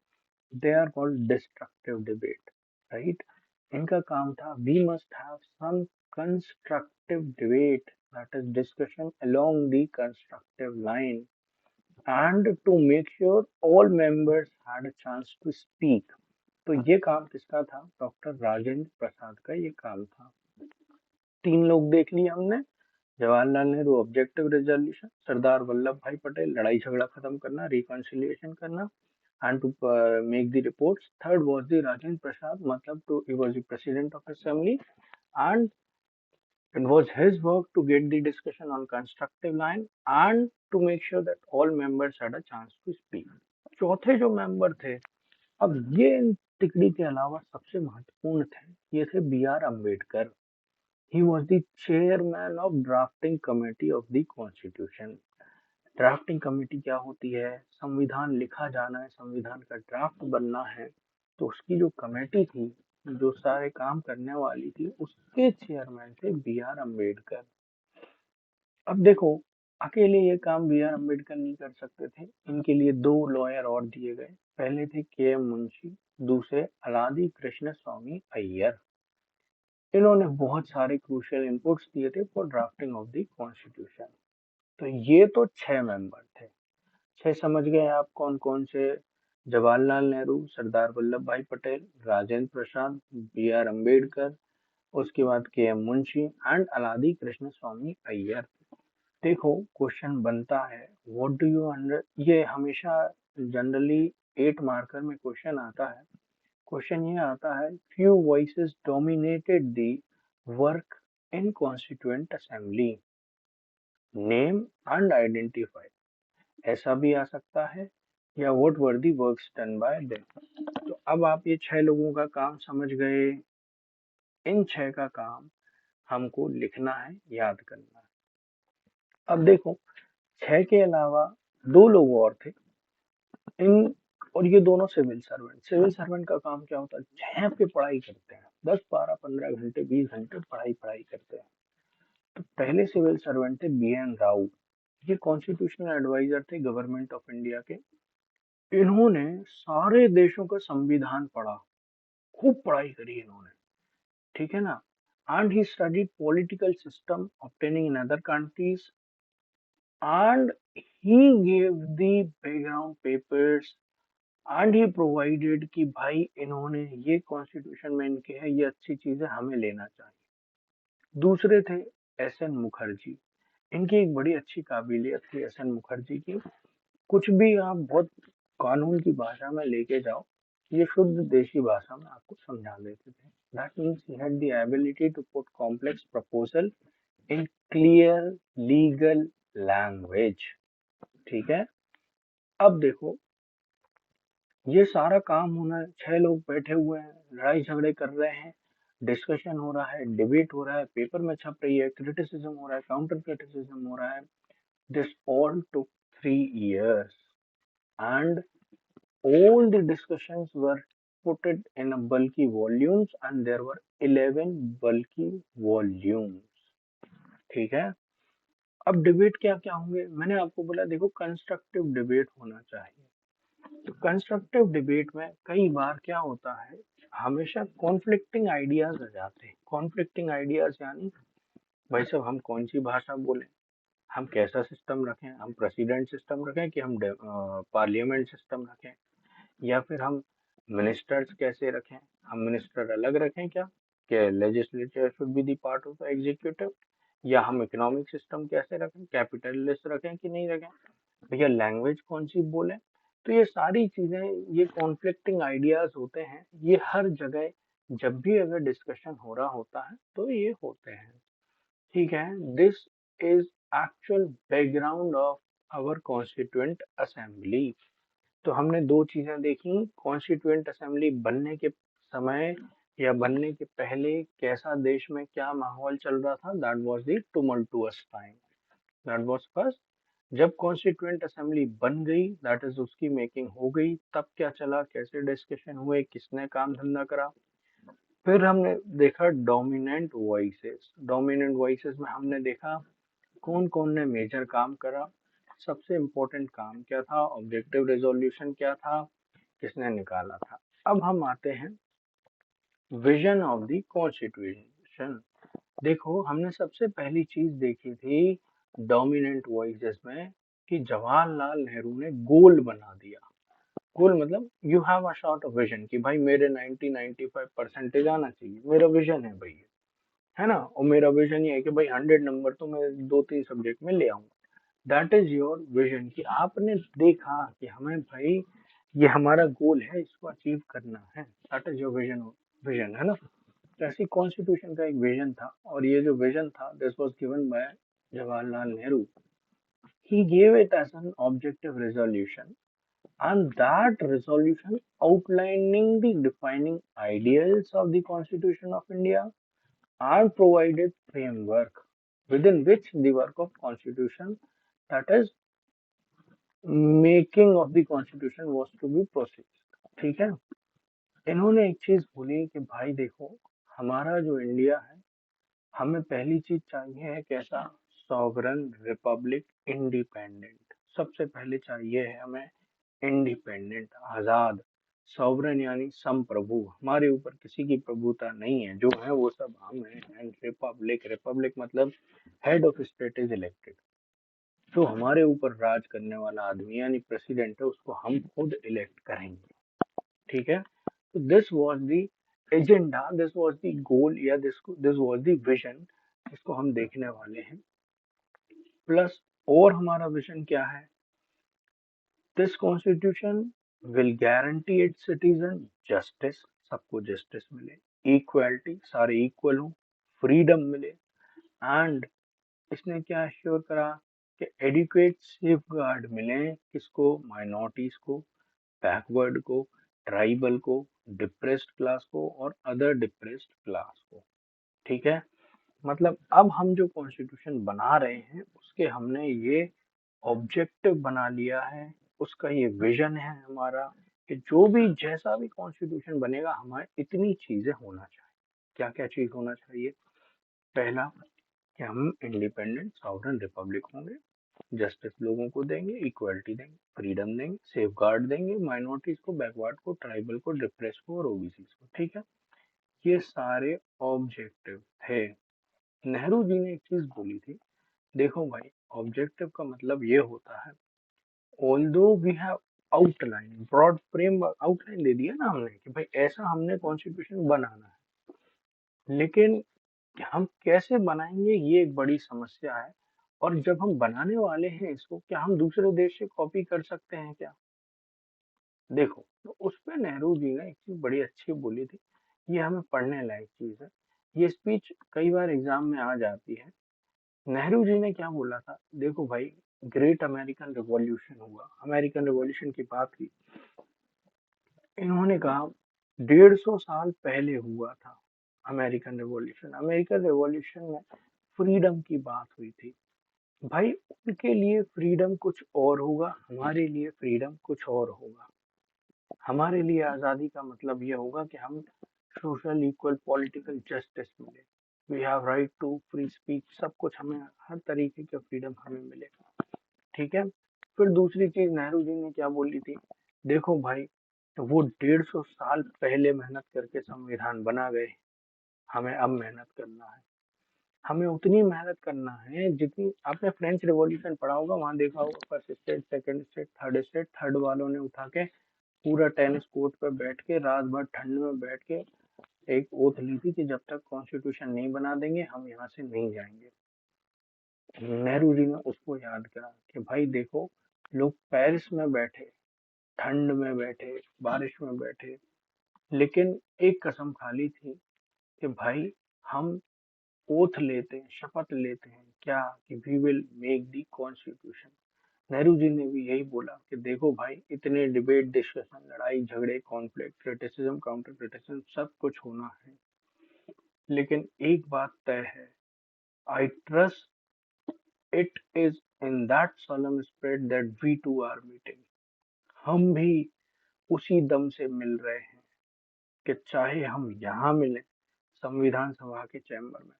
they are called destructive debate, right. इनका काम था we must have some constructive debate, that is discussion along the constructive line and to make sure all members had a chance to speak. तो ये काम किसका था, डॉक्टर राजेंद्र प्रसाद का ये काम था। तीन लोग देख लिए हमने, जवाहरलाल नेहरू ऑब्जेक्टिव रेजोल्यूशन, सरदार वल्लभ भाई पटेल लड़ाई झगड़ा खत्म करना, रिकॉन्सिलिएशन करना and to make the reports। Third was the Rajendra Prasad, matlab to he was the president of assembly and it was his work to get the discussion on constructive line and to make sure that all members had a chance to speak। चौथे जो member थे, अब ये इन तिकड़ी के अलावा सबसे महत्वपूर्ण थे, ये थे B R Ambedkar. He was the chairman of drafting committee of the constitution. Drafting committee क्या होती है, संविधान लिखा जाना है, संविधान का ड्राफ्ट बनना है, तो उसकी जो कमेटी थी, जो सारे काम करने वाली थी, उसके चेयरमैन थे बी आर अम्बेडकर। अब देखो अकेले ये काम बी आर अम्बेडकर नहीं कर सकते थे, इनके लिए दो लॉयर और दिए गए, पहले थे के एम मुंशी, दूसरे अलादी कृष्ण स्वामी अय्यर। इन्होंने बहुत सारे क्रूशियल इनपुट्स दिए थे for drafting of the constitution. तो ये तो 6 मेंबर थे। 6 समझ गए आप कौन कौन से, जवाहरलाल नेहरू, सरदार वल्लभ भाई पटेल, राजेंद्र प्रसाद, बी आर अम्बेडकर, उसके बाद के एम मुंशी एंड अलादी कृष्ण स्वामी अय्यर। देखो क्वेश्चन बनता है, व्हाट डू यू अंडर, ये हमेशा जनरली 8 मार्कर में क्वेश्चन आता है। क्वेश्चन ये आता है, few voices dominated the work in constituent assembly, name and identify, ऐसा भी आ सकता है, या what were the works done by them. तो अब आप ये 6 लोगों का काम समझ गए, इन 6 का काम हमको लिखना है, याद करना है। अब देखो 6 के अलावा 2 लोग और थे, इन, और ये दोनों सिविल सर्वेंट। सिविल सर्वेंट का काम क्या होता है, झेप के पढ़ाई करते हैं, 10 12 15 घंटे 20 घंटे पढ़ाई पढ़ाई करते हैं। तो पहले सिविल सर्वेंट थे बी एन राव, ये कॉन्स्टिट्यूशनल एडवाइजर थे गवर्नमेंट ऑफ इंडिया के। इन्होंने सारे देशों का संविधान पढ़ा, खूब पढ़ाई करी इन्होंने, ठीक है ना। And he studied political system obtaining in other countries and he gave the background papers and he provided कि भाई इन्होंने ये कॉन्स्टिट्यूशन में इनके है, ये अच्छी चीज है, हमें लेना चाहिए। दूसरे थे एस.एन. मुखर्जी। इनकी एक बड़ी अच्छी काबिलियत थी एस.एन. मुखर्जी की, कुछ भी आप बहुत कानून की भाषा में लेके जाओ, ये शुद्ध देशी भाषा में आपको समझा देते थे। That means he had the ability to put complex proposal in clear legal language। ठीक है, अब देखो ये सारा काम होना है, 6 लोग बैठे हुए हैं, लड़ाई झगड़े कर रहे हैं, डिस्कशन हो रहा है, डिबेट हो रहा है, पेपर में छप रही है, क्रिटिसिज्म हो रहा है, काउंटर क्रिटिसिज्म हो रहा है। This all took 3 years and all the discussions were put it in a bulky volumes and there were 11 bulky volumes। ठीक है, अब डिबेट क्या क्या होंगे, मैंने आपको बोला देखो कंस्ट्रक्टिव डिबेट होना चाहिए। तो कंस्ट्रक्टिव डिबेट में कई बार क्या होता है, हमेशा कॉन्फ्लिक्टिंग आइडियाज आ जाते हैं। कॉन्फ्लिक्टिंग आइडियाज यानी भाई साहब हम कौन सी भाषा बोलें, हम कैसा सिस्टम रखें, हम प्रेसिडेंट सिस्टम रखें कि हम पार्लियामेंट सिस्टम रखें, या फिर हम मिनिस्टर्स कैसे रखें, हम मिनिस्टर अलग रखें क्या legislature should be the part of the executive, या हम इकोनॉमिक सिस्टम कैसे रखें, कैपिटलिस्ट रखें कि नहीं रखें, भैया लैंग्वेज कौन सी बोले। तो ये सारी चीजें, ये कॉन्फ्लिक्टिंग आइडियाज होते हैं, ये हर जगह जब भी अगर डिस्कशन हो रहा होता है तो ये होते हैं। ठीक है, this is actual background of our constituent assembly. तो हमने दो चीजें देखी, कॉन्स्टिट्यूएंट असेंबली बनने के समय या बनने के पहले कैसा देश में क्या माहौल चल रहा था, that was the tumultuous time. That was first. जब कॉन्स्टिट्यूएंट असेंबली बन गई, दैट इज उसकी मेकिंग हो गई, तब क्या चला, कैसे डिस्कशन हुए, किसने काम धंधा करा। फिर हमने देखा डोमिनेंट वॉइसेस। डोमिनेंट वॉइसेस में हमने देखा कौन कौन ने मेजर काम करा, सबसे इम्पोर्टेंट काम क्या था, ऑब्जेक्टिव रेजोल्यूशन क्या था, किसने निकाला था। अब हम आते हैं विजन ऑफ द कॉन्स्टिट्यूशन। देखो हमने सबसे पहली चीज देखी थी डोमिनेंट वॉइसेस में कि जवाहरलाल नेहरू ने गोल बना दिया। गोल मतलब you have a short vision कि भाई मेरे 90-95% आना चाहिए, मेरा विजन है भाई, है ना। और मेरा विजन ये है कि भाई 100 नंबर तो मैं 2-3 सब्जेक्ट में ले आऊंगा। दैट इज योर विजन कि आपने देखा कि हमें भाई ये हमारा गोल है, इसको अचीव करना है। That is your vision. Vision है ना। तो ऐसी कॉन्स्टिट्यूशन का एक विजन था, और ये जो विजन था this was given by Jawaharlal Nehru. He gave it as an objective resolution and that resolution outlining the defining ideals of the Constitution of India and provided framework within which the work of constitution, that is making of the constitution, was to be proceeded। ठीक है, इन्होंने एक चीज बोली कि भाई देखो हमारा जो इंडिया है, हमें पहली चीज चाहिए है कैसा, सॉवरन रिपब्लिक इंडिपेंडेंट। सबसे पहले चाहिए है हमें इंडिपेंडेंट, आजाद। सॉवरन यानी संप्रभु, हमारे ऊपर किसी की प्रभुता नहीं है, जो है वो सब हम हैं। एंड रिपब्लिक, रिपब्लिक मतलब head of state is elected. जो हमारे ऊपर राज करने वाला आदमी यानी प्रेसिडेंट है, उसको हम खुद इलेक्ट करेंगे। ठीक है, तो this was the agenda, this was the goal, या दिस वाज द विजन जिसको हम देखने वाले हैं। प्लस और हमारा विजन क्या है, this constitution will guarantee it's citizen justice, सबको जस्टिस मिले, इक्वालिटी, सारे इक्वल हो, फ्रीडम मिले, एंड इसने क्या एश्योर करा कि एडिक्वेट सेफ गार्ड मिले, किसको, माइनॉरिटीज को, बैकवर्ड को, ट्राइबल को, डिप्रेस्ड क्लास को और अदर डिप्रेस्ड क्लास को। ठीक है, मतलब अब हम जो कॉन्स्टिट्यूशन बना रहे हैं उसके हमने ये ऑब्जेक्टिव बना लिया है, उसका ये विजन है हमारा कि जो भी जैसा भी कॉन्स्टिट्यूशन बनेगा हमारे इतनी चीजें होना चाहिए। क्या क्या चीज होना चाहिए, पहला कि हम इंडिपेंडेंट सॉवरन रिपब्लिक होंगे, जस्टिस लोगों को देंगे, इक्वालिटी देंगे, फ्रीडम देंगे, सेफ गार्ड देंगे, माइनॉरिटीज को, बैकवर्ड को, ट्राइबल को, डिप्रेस को और ओबीसी को। ठीक है, ये सारे ऑब्जेक्टिव थे। नेहरू जी ने एक चीज बोली थी, देखो भाई ऑब्जेक्टिव का मतलब ये होता है, although we have outline, broad framework, outline दे दिया ना हमने कि भाई ऐसा हमने कॉन्स्टिट्यूशन बनाना है, लेकिन कि हम कैसे बनाएंगे, ये एक बड़ी समस्या है। और जब हम बनाने वाले हैं इसको, क्या हम दूसरे देश से कॉपी कर सकते हैं क्या? देखो, तो उस पे नेहरू जी ने एक चीज बड़ी अच्छी बोली थी, ये हमें पढ़ने लायक चीज है। ये स्पीच कई बार एग्जाम में आ जाती है। नेहरू जी ने क्या बोला था, देखो भाई, ग्रेट अमेरिकन रिवॉल्यूशन हुआ, अमेरिकन रिवॉल्यूशन की बात की। इन्होंने कहा 150 साल पहले हुआ था अमेरिकन रिवॉल्यूशन। अमेरिकन रिवॉल्यूशन में फ्रीडम की बात हुई थी। भाई, उनके लिए फ्रीडम कुछ और होगा, हमारे लिए फ्रीडम कुछ और होगा। हमारे लिए आजादी का मतलब ये होगा कि हम सोशल इक्वल पॉलिटिकल जस्टिस मिले, we have right to free speech, सब कुछ हमें, हर तरीके का फ्रीडम हमें मिलेगा। ठीक है। फिर दूसरी चीज नेहरू जी ने क्या बोली थी, देखो भाई, वो 150 साल पहले मेहनत करके संविधान बना गए, हमें अब मेहनत करना है। हमें उतनी मेहनत करना है जितनी आपने फ्रेंच रिवॉल्यूशन पढ़ा होगा, वहां देखा होगा first state, second state, third state, third वालों ने उठा के पूरा टेनिस कोर्ट पे बैठ के रात भर ठंड में बैठ के एक ओथ ली थी कि जब तक कॉन्स्टिट्यूशन नहीं बना देंगे हम यहाँ से नहीं जाएंगे। नेहरू जी ने उसको याद करा कि भाई देखो, लोग पेरिस में बैठे, ठंड में बैठे, बारिश में बैठे, लेकिन एक कसम खा ली थी कि भाई हम ओथ लेते हैं, शपथ लेते हैं क्या, कि we will make the constitution. Nehru ji ने भी यही बोला कि देखो भाई, इतने डिबेट, डिस्कशन, लड़ाई झगड़े, कॉन्फ्लिक्ट, क्रिटिसिज्म, काउंटर क्रिटिसिज्म, सब कुछ होना है, लेकिन एक बात तय है, I trust it is in that solemn spirit that we two are meeting। हम भी उसी दम से मिल रहे हैं कि चाहे हम यहाँ मिले संविधान सभा के चैम्बर में,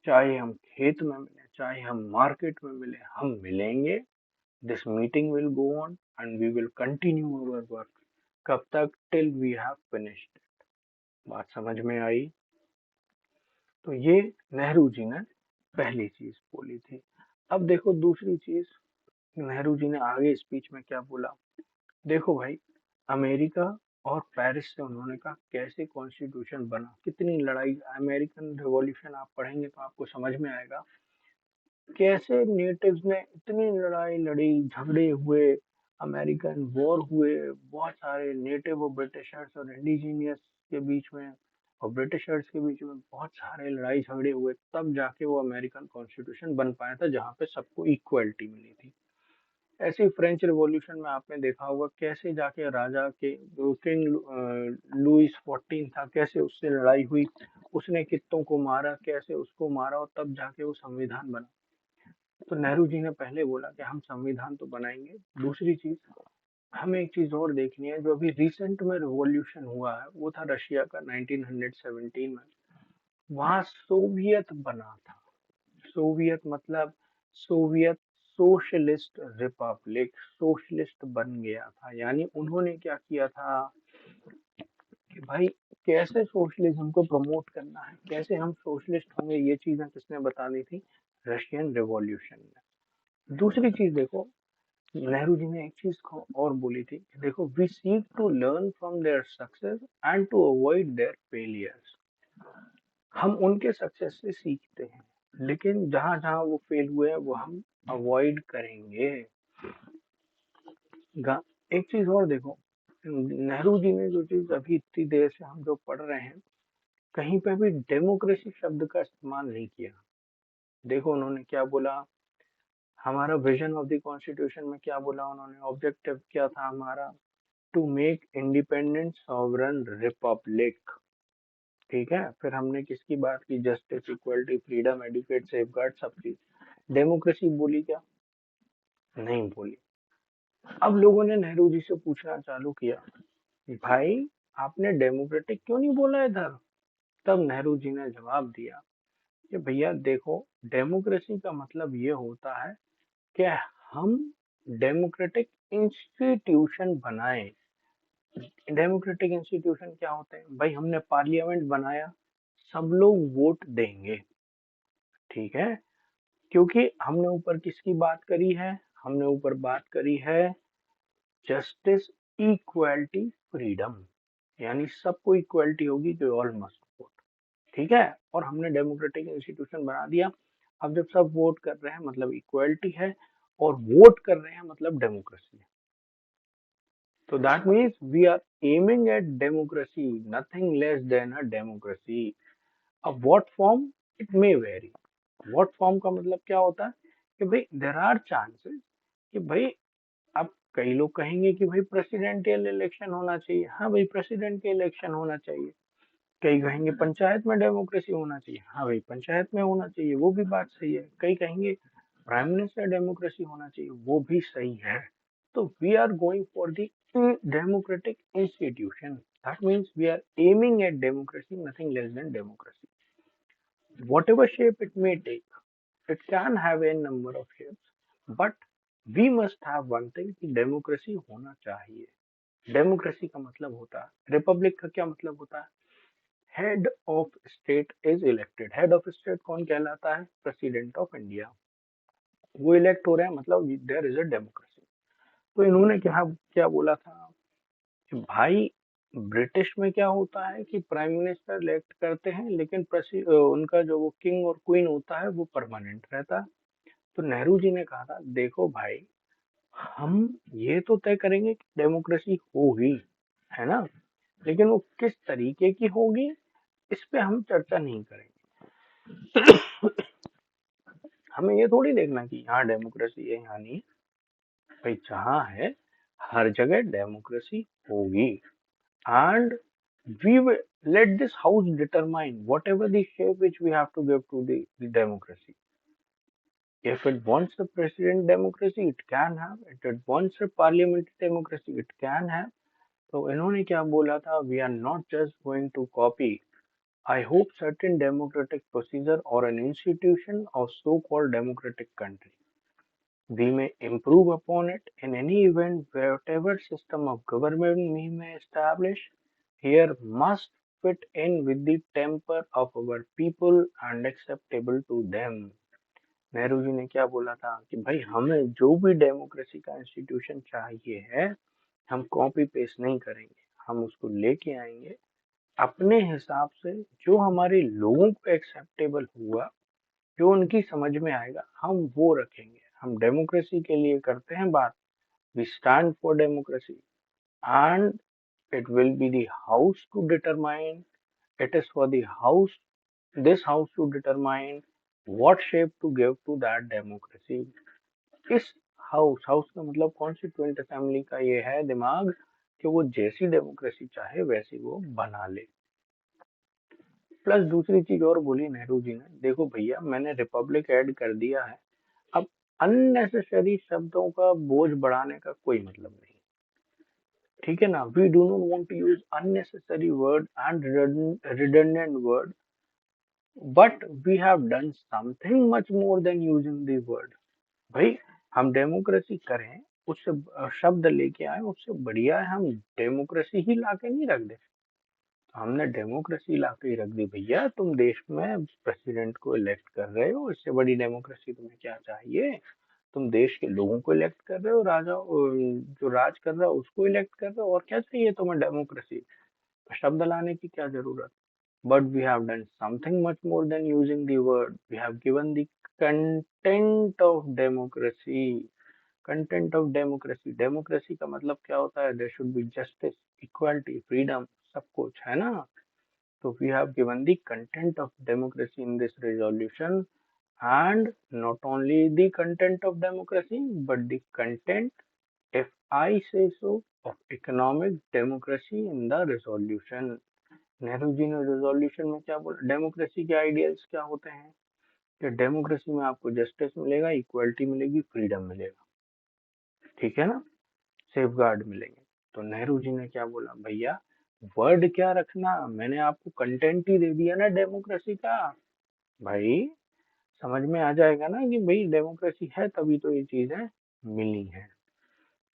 चाहे हम खेत में मिले, चाहे हम मार्केट में मिले, हम मिलेंगे। This meeting will go on and we will continue our work. कब तक? Till we have finished. बात समझ में आई? तो ये नेहरू जी ने पहली चीज बोली थी। अब देखो दूसरी चीज, नेहरू जी ने आगे स्पीच में क्या बोला, देखो भाई, अमेरिका और पेरिस से उन्होंने कहा कैसे कॉन्स्टिट्यूशन बना, कितनी लड़ाई, अमेरिकन रिवॉल्यूशन आप पढ़ेंगे तो आपको समझ में आएगा कैसे नेटिव्स ने इतनी लड़ाई लड़ी, झगड़े हुए, अमेरिकन वॉर हुए, बहुत सारे नेटिव और ब्रिटिशर्स और इंडिजीनियस के बीच में और ब्रिटिशर्स के बीच में बहुत सारे लड़ाई झगड़े हुए, तब जाके वो अमेरिकन कॉन्स्टिट्यूशन बन पाया था जहाँ पे सबको इक्वलिटी मिली थी। ऐसे ही फ्रेंच रिवॉल्यूशन में आपने देखा होगा कैसे जाके राजा के जो किंग लुइस 14 था, कैसे उससे लड़ाई हुई, उसने कित्तों को मारा, कैसे उसको मारा, और तब जाके वो संविधान बना। तो नेहरू जी ने पहले बोला कि हम संविधान तो बनाएंगे। दूसरी चीज, हमें एक चीज और देखनी है, जो अभी रिसेंट में रिवॉल्यूशन हुआ है वो था रशिया का 1917 में। वहां सोवियत बना था। सोवियत मतलब सोवियत सोशलिस्ट रिपब्लिक, सोशलिस्ट बन गया था। यानी उन्होंने क्या किया था कि भाई कैसे सोशलिज्म को प्रमोट करना है, कैसे हम सोशलिस्ट होंगे, ये चीजें किसने बता दी थी? रशियन रिवॉल्यूशन में। दूसरी चीज देखो, नेहरू जी ने एक चीज को और बोली थी कि देखो, we seek to learn from their success and to avoid their failures. हम उनके सक्सेस से सीखते हैं, लेकिन जहां जहां वो फेल हुए हैं वो हम अवॉइड करेंगे। एक चीज और देखो, नेहरू जी ने जो चीज अभी इतनी देर से हम जो पढ़ रहे हैं, कहीं पे भी डेमोक्रेसी शब्द का इस्तेमाल नहीं किया। देखो उन्होंने क्या बोला, हमारा विजन ऑफ द कॉन्स्टिट्यूशन में क्या बोला उन्होंने, ऑब्जेक्टिव क्या था हमारा, to make independent sovereign republic. ठीक है। फिर हमने किसकी बात की, justice, equality, freedom, educate, safeguard, सब चीज। डेमोक्रेसी बोली क्या? नहीं बोली। अब लोगों ने नेहरू जी से पूछना चालू किया, भाई आपने डेमोक्रेटिक क्यों नहीं बोला इधर? तब नेहरू जी ने जवाब दिया कि भैया देखो, डेमोक्रेसी का मतलब ये होता है कि हम डेमोक्रेटिक इंस्टीट्यूशन बनाएं। डेमोक्रेटिक इंस्टीट्यूशन क्या होते हैं भाई? हमने पार्लियामेंट बनाया, सब लोग वोट देंगे, ठीक है, क्योंकि हमने ऊपर किसकी बात करी है? हमने ऊपर बात करी है जस्टिस, इक्वालिटी, फ्रीडम। यानी सबको इक्वालिटी होगी, कि ऑल मस्ट वोट। ठीक है, और हमने डेमोक्रेटिक इंस्टीट्यूशन बना दिया। अब जब सब वोट कर रहे हैं मतलब इक्वलिटी है, और वोट कर रहे हैं मतलब डेमोक्रेसी है। तो that means we are aiming at democracy, nothing less than a democracy. अब what form, it may vary. What form का मतलब क्या होता है कि भाई देर आर चांसेस कि भाई, अब कई लोग कहेंगे कि भाई प्रेसिडेंशियल इलेक्शन होना चाहिए, हाँ भाई प्रेसिडेंट के इलेक्शन होना चाहिए। कई कहेंगे पंचायत में डेमोक्रेसी होना चाहिए, हाँ भाई पंचायत में होना चाहिए, वो भी बात सही है। कई कहेंगे प्राइम मिनिस्टर डेमोक्रेसी होना चाहिए, वो भी सही है। तो we are going for the democratic institution, that means we are aiming at democracy, nothing less than democracy, whatever shape it may take. It can have a number of shapes, but we must have one thing कि democracy होना चाहिए। Democracy का मतलब होता है, Republic का क्या मतलब होता है, head of state is elected. Head of state कौन कहलाता है, प्रेसिडेंट ऑफ इंडिया। वो इलेक्ट हो रहे हैं मतलब देयर इज अ डेमोक्रेसी। तो इन्होंने क्या क्या बोला था कि भाई ब्रिटिश में क्या होता है कि प्राइम मिनिस्टर इलेक्ट करते हैं, लेकिन उनका जो वो किंग और क्वीन होता है वो परमानेंट रहता है। तो नेहरू जी ने कहा था देखो भाई, हम ये तो तय करेंगे कि डेमोक्रेसी होगी, है ना, लेकिन वो किस तरीके की होगी इस पे हम चर्चा नहीं करेंगे। हमें ये थोड़ी देखना कि यहाँ डेमोक्रेसी है यहाँ नहीं, भाई जहाँ है हर जगह डेमोक्रेसी होगी। And we will let this house determine whatever the shape which we have to give to the democracy. If it wants the president democracy, it can have. If it wants a parliamentary democracy, it can have. तो इन्होंने क्या बोला था, we are not just going to copy, I hope, certain democratic procedure or an institution of so-called democratic country. We may improve upon it in any event. Whatever system of government we may establish here must fit in with the temper of our people and acceptable to them. Nehru ji ने क्या बोला था कि भाई हमें जो भी democracy का इंस्टीट्यूशन चाहिए है, हम कॉपी पेस्ट नहीं करेंगे, हम उसको लेके आएंगे अपने हिसाब से, जो हमारे लोगों को एक्सेप्टेबल हुआ, जो उनकी समझ में आएगा, हम वो रखेंगे। हम डेमोक्रेसी के लिए करते हैं बात, we stand for democracy, and it will be the house to determine, it is for the house, this house to determine what shape to give to that democracy. इस हाउस का मतलब कॉन्स्टिट्यूएंट असेंबली का ये है दिमाग कि वो जैसी डेमोक्रेसी चाहे वैसी वो बना ले। प्लस दूसरी चीज और बोली नेहरू जी ने, देखो भैया मैंने रिपब्लिक ऐड कर दिया है, अब अननेसेसरी शब्दों का बोझ बढ़ाने का कोई मतलब नहीं, ठीक है ना। We do not want to use unnecessary word and redundant word, but we have done something much more than using the word. भाई हम डेमोक्रेसी करें, उससे शब्द लेके आए, उससे बढ़िया है हम डेमोक्रेसी ही लाके नहीं रख दे। तो हमने डेमोक्रेसी लाके ही रख दी भैया, तुम देश में प्रेसिडेंट को इलेक्ट कर रहे हो, इससे बड़ी डेमोक्रेसी तुम्हें क्या चाहिए। तुम देश के लोगों को इलेक्ट कर रहे हो, राजा जो राज कर रहा है उसको इलेक्ट कर रहे हो, और क्या चाहिए तुम्हें डेमोक्रेसी। शब्द लाने की क्या जरूरत। But we have done something much more than using the word, we have given the content of democracy. Content of democracy, democracy का मतलब क्या होता है, there should be justice, equality, freedom, सब कुछ है ना। तो we have given the content of democracy in this resolution, and not only the content of democracy but the content, if I say so, of economic democracy in the resolution. Nehru ji ने resolution में क्या बोला, democracy के ideals क्या होते हैं कि democracy में आपको जस्टिस मिलेगा, इक्वालिटी मिलेगी, फ्रीडम मिलेगा, ठीक है ना, सेफ गार्ड मिलेंगे। तो नेहरू जी ने क्या बोला, भैया वर्ड क्या रखना, मैंने आपको कंटेंट ही दे दिया ना डेमोक्रेसी का। भाई समझ में आ जाएगा ना कि भाई डेमोक्रेसी है तभी तो ये चीजें मिली हैं।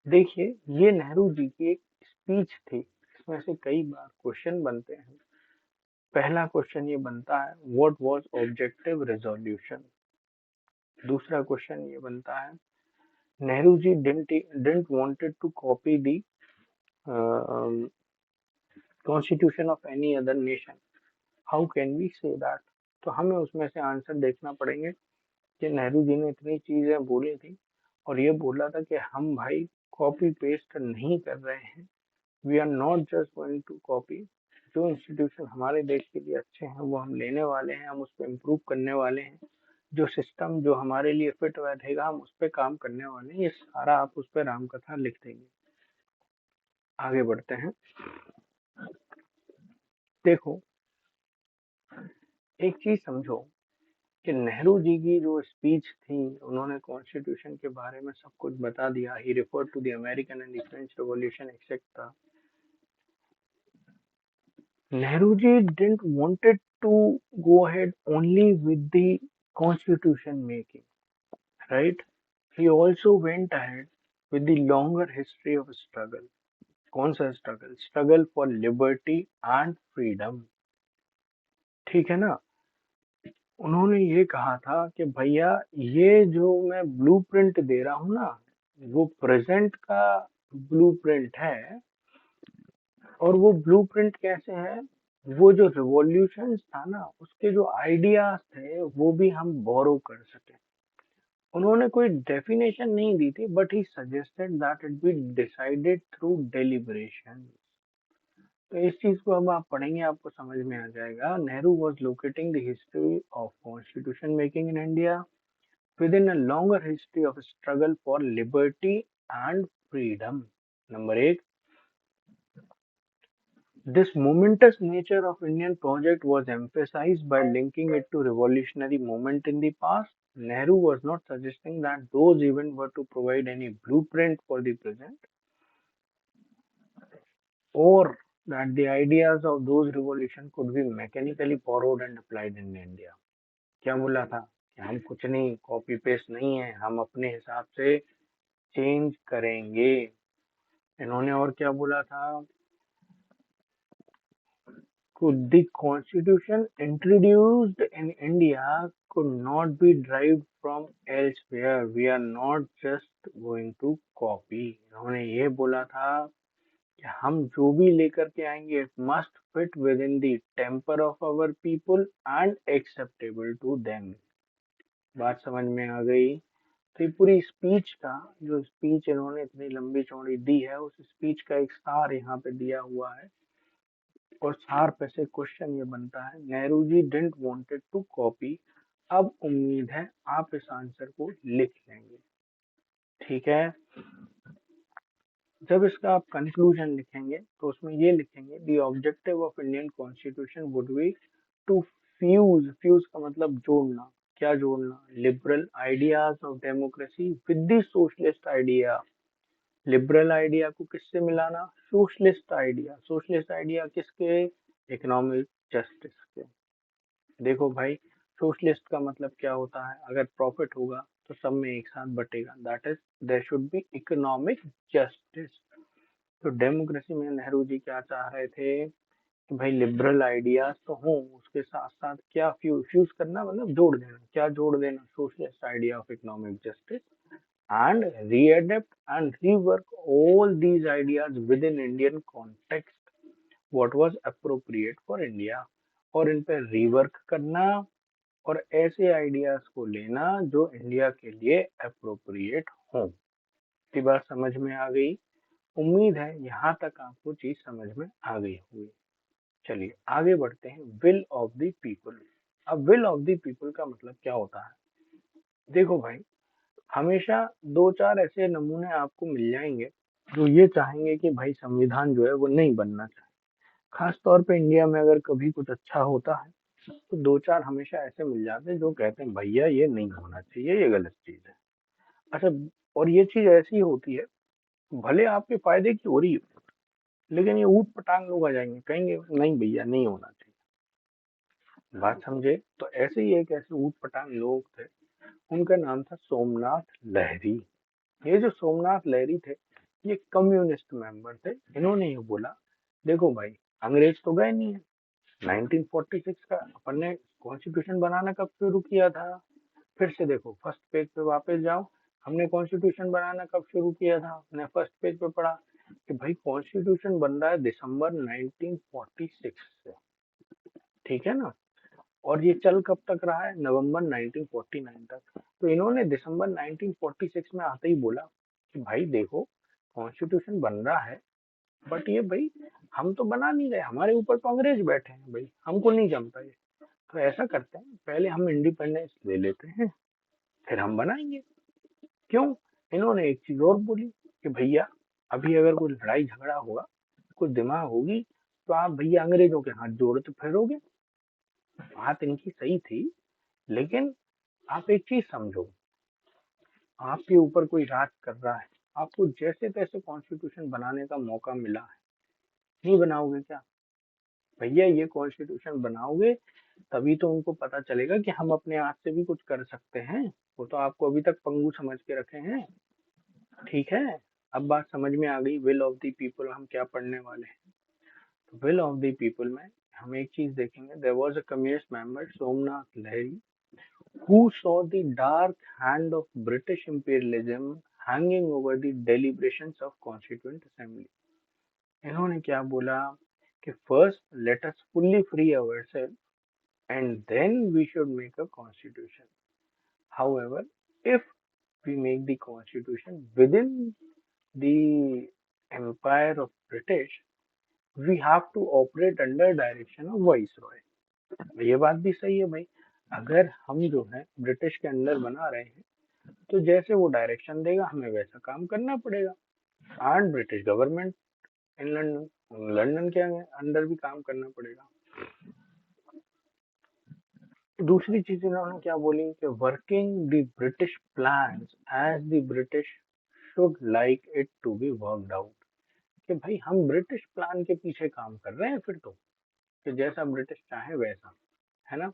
देखिए ये नेहरू जी की एक स्पीच थी, इसमें से कई बार क्वेश्चन बनते हैं। पहला क्वेश्चन ये बनता है, व्हाट वाज ऑब्जेक्टिव रेजोल्यूशन। दूसरा क्वेश्चन ये बनता है, Nehru ji didn't wanted to copy the constitution of any other nation. How can we say that? तो हमें उसमें से आंसर देखना पड़ेंगे कि नेहरू जी ने इतनी चीजें बोली थी और ये बोला था कि हम भाई कॉपी पेस्ट नहीं कर रहे हैं, we are not just going to copy. जो इंस्टीट्यूशन हमारे देश के लिए अच्छे हैं वो हम लेने वाले हैं, हम उस पर इम्प्रूव करने वाले हैं। जो सिस्टम जो हमारे लिए फिट बैठेगा हम उस पर काम करने वाले हैं। ये सारा आप उस पर रामकथा लिख देंगे। आगे बढ़ते हैं। देखो, एक चीज समझो कि नेहरू जी की जो स्पीच थी, उन्होंने कॉन्स्टिट्यूशन के बारे में सब कुछ बता दिया। He referred to the American and the French revolution etcetera. Nehru ji didn't wanted to go ahead only with the constitution making, right? He also went ahead with the longer history of struggle. कौन सा struggle? Struggle for liberty and freedom. ठीक है ना? उन्होंने ये कहा था कि भैया ये जो मैं ब्लूप्रिंट दे रहा हूँ ना, वो प्रेजेंट का ब्लूप्रिंट है। और वो ब्लूप्रिंट कैसे है? वो जो रिवॉल्यूशन था ना, उसके जो आइडियाज थे वो भी हम बोरो कर सके। उन्होंने कोई डेफिनेशन नहीं दी थी, but he suggested that it be decided through deliberation. तो इस चीज को अब आप पढ़ेंगे आपको समझ में आ जाएगा। Nehru was locating the history of constitution making in India within a longer history of struggle for liberty and freedom. Number 8, this momentous nature of Indian project was emphasized by linking it to revolutionary moment in the past. Nehru was not suggesting that those events were to provide any blueprint for the present, or that the ideas of those revolution could be mechanically borrowed and applied in India. क्या बोला था कि हम कुछ नहीं, copy paste नहीं है, हम अपने हिसाब से चेंज करेंगे। इन्होंने और क्या बोला था? Could the constitution introduced in India could not be derived from elsewhere. We are not just going to copy. इन्होंने ये बोला था कि हम जो भी लेकर के आएंगे it must fit within the temper of our people and acceptable to them. बात समझ में आ गई? तो ये पूरी स्पीच का जो स्पीच इन्होंने इतनी लंबी चौड़ी दी है, उस स्पीच का एक सार यहाँ पे दिया हुआ है। और सार पे से क्वेश्चन ये बनता है, Nehru ji didn't wanted to copy. अब उम्मीद है आप इस आंसर को लिख लेंगे। ठीक है, जब इसका आप कंक्लूजन लिखेंगे तो उसमें ये लिखेंगे, the objective of Indian constitution would be to fuse, fuse का मतलब जोड़ना। क्या जोड़ना? Liberal ideas of democracy with the socialist idea. Liberal idea को किससे मिलाना? Socialist idea. सोशलिस्ट आइडिया किसके? इकोनॉमिक जस्टिस के। देखो भाई, सोशलिस्ट का मतलब क्या होता है? अगर प्रॉफिट होगा तो सब में एक साथ बटेगा, that is there should be economic justice. तो डेमोक्रेसी में नेहरू जी क्या चाह रहे थे कि भाई लिबरल आइडियाज तो हों, उसके साथ साथ क्या फ्यूज करना, मतलब जोड़ देना। क्या जोड़ देना? Socialist idea of economic justice and readapt and rework all these ideas within Indian context, what was appropriate for India। और इन पे रिवर्क करना और ऐसे आइडियाज को लेना जो इंडिया के लिए अप्रोप्रिएट हो। की बात समझ में आ गई? उम्मीद है यहाँ तक आपको चीज समझ में आ गई होगी। चलिए आगे बढ़ते हैं। Will of the people. अब विल ऑफ द पीपल का मतलब क्या होता है? देखो भाई, हमेशा दो चार ऐसे नमूने आपको मिल जाएंगे जो ये चाहेंगे कि भाई संविधान जो है वो नहीं बनना चाहिए। खास तौर पे इंडिया में अगर कभी कुछ अच्छा होता है तो दो चार हमेशा ऐसे मिल जाते हैं जो कहते हैं भैया ये नहीं होना चाहिए, ये गलत चीज है। अच्छा, और ये चीज ऐसी होती है, भले आपके फायदे की हो रही हो, लेकिन ये ऊट पटांग लोग आ जाएंगे, कहेंगे नहीं भैया नहीं होना चाहिए। बात समझे? तो ऐसे ही एक ऐसे ऊट पटांग लोग थे, उनका नाम था सोमनाथ लहरी। ये जो सोमनाथ लहरी थे, ये कम्युनिस्ट मेंबर थे। इन्होंने ये बोला, देखो भाई अंग्रेज तो गए नहीं है। 1946 का अपन ने कॉन्स्टिट्यूशन बनाना कब शुरू किया था? फिर से देखो, फर्स्ट पेज पे वापस जाओ। हमने कॉन्स्टिट्यूशन बनाना कब शुरू किया था? हमने फर्स्ट पेज पे पढ़ा कि भाई कॉन्स्टिट्यूशन बन रहा है दिसंबर 1946 से। ठीक है ना। और ये चल कब तक रहा है, नवंबर 1949 तक। तो इन्होंने दिसंबर 1946 में आते ही बोला कि भाई देखो कॉन्स्टिट्यूशन बन रहा है, बट ये भाई हम तो बना नहीं रहे, हमारे ऊपर तो अंग्रेज बैठे हैं भाई, हमको नहीं जमता ये। तो ऐसा करते हैं, पहले हम इंडिपेंडेंस ले लेते हैं, फिर हम बनाएंगे। क्यों? इन्होंने एक चीज और बोली कि भैया अभी अगर कोई लड़ाई झगड़ा होगा, कुछ दिमाग होगी, तो आप भैया अंग्रेजों के हाथ जोड़े तो फिरोगे। बात इनकी सही थी, लेकिन आप एक चीज समझो, आपके ऊपर कोई राज कर रहा है, आपको जैसे तैसे कॉन्स्टिट्यूशन बनाने का मौका मिला है, नहीं बनाओगे क्या? भैया ये कॉन्स्टिट्यूशन बनाओगे तभी तो उनको पता चलेगा कि हम अपने हाथ से भी कुछ कर सकते हैं। वो तो आपको अभी तक पंगु समझ के रखे हैं। ठीक है, अब बात समझ में आ गई विल ऑफ द पीपल हम क्या पढ़ने वाले हैं। तो विल ऑफ द पीपल में हम एक चीज देखेंगे, there was a communist member Somnath Lahiri who saw the dark hand of British imperialism hanging over the deliberations of Constituent Assembly. इन्होंने क्या बोला कि first let us fully free ourselves and then we should make a constitution. However, if we make the constitution within the empire of British, we have to operate under direction of Viceroy. ये बात भी सही है भाई, अगर हम जो है ब्रिटिश के अंडर बना रहे हैं, तो जैसे वो डायरेक्शन देगा हमें वैसा काम करना पड़ेगा। And British government in London, London के अंडर भी काम करना पड़ेगा। दूसरी चीज इन्होंने क्या बोली कि working the British plans as the British should like it to be worked out. कि भाई हम ब्रिटिश प्लान के पीछे काम कर रहे हैं फिर तो, कि जैसा ब्रिटिश चाहे वैसा, है ना।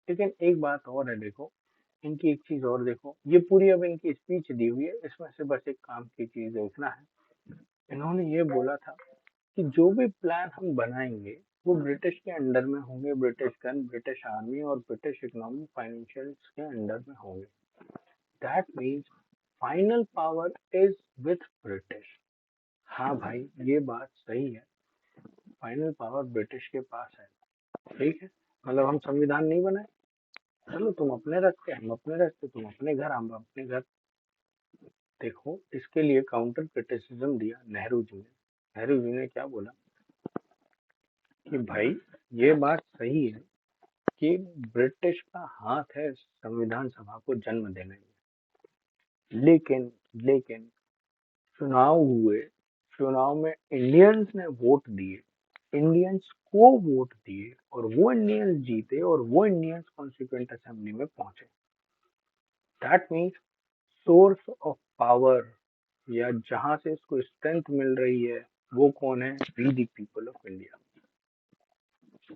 लेकिन एक बात और है, देखो इनकी एक चीज और देखो, ये पूरी अब इनकी स्पीच दी हुई है, इसमें से बस एक काम की चीज देखना है। इन्होंने ये बोला था कि जो भी प्लान हम बनाएंगे वो ब्रिटिश के अंडर में होंगे, ब्रिटिश गन, ब्रिटिश आर्मी और ब्रिटिश इकोनॉमी फाइनेंशियल के अंडर में होंगे। That means final power is with British. हाँ भाई ये बात सही है, फाइनल पावर ब्रिटिश के पास है। ठीक है, मतलब हम संविधान नहीं बनाए, चलो तुम अपने रखते हम अपने रखते, तुम अपने घर हम अपने घर। देखो इसके लिए काउंटर क्रिटिसिज्म दिया नेहरू जी ने। नेहरू जी ने क्या बोला कि भाई ये बात सही है कि ब्रिटिश का हाथ है संविधान सभा को जन्म देने में, लेकिन लेकिन चुनाव हुए, चुनाव में इंडियंस ने वोट दिए, इंडियंस को वोट दिए और वो इंडियंस जीते और वो इंडियंस कॉन्स्टिट्यूएंट असेंबली में पहुंचे। That means source of power या जहां से इसको स्ट्रेंथ मिल रही है वो कौन है, we the people of India.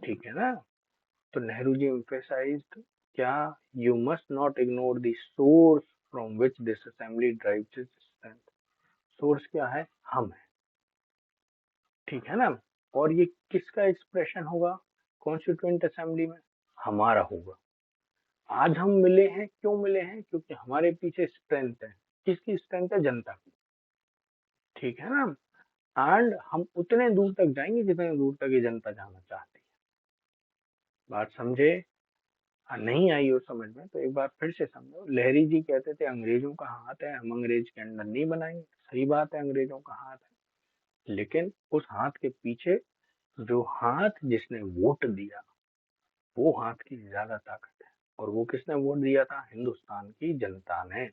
ठीक है ना। तो नेहरू जी emphasized क्या, you must not ignore the source from which this assembly derives its strength. Source क्या है, हम है। ठीक है ना। और ये किसका एक्सप्रेशन होगा कॉन्स्टिट्यूएंट असेंबली में, हमारा होगा। आज हम मिले हैं, क्यों मिले हैं, क्योंकि हमारे पीछे स्ट्रेंथ है। किसकी स्ट्रेंथ है, जनता की। ठीक है ना। एंड हम उतने दूर तक जाएंगे जितने दूर तक ये जनता जाना चाहती है। बात समझे? नहीं आई हो समझ में तो एक बार फिर से समझो। लहरी जी कहते थे अंग्रेजों का हाथ है, हम अंग्रेज के अंडर नहीं बनाएंगे। सही बात है, अंग्रेजों का हाथ है, लेकिन उस हाथ के पीछे जो हाथ जिसने वोट दिया, वो हाथ की ज्यादा ताकत है। और वो किसने वोट दिया था, हिंदुस्तान की जनता ने।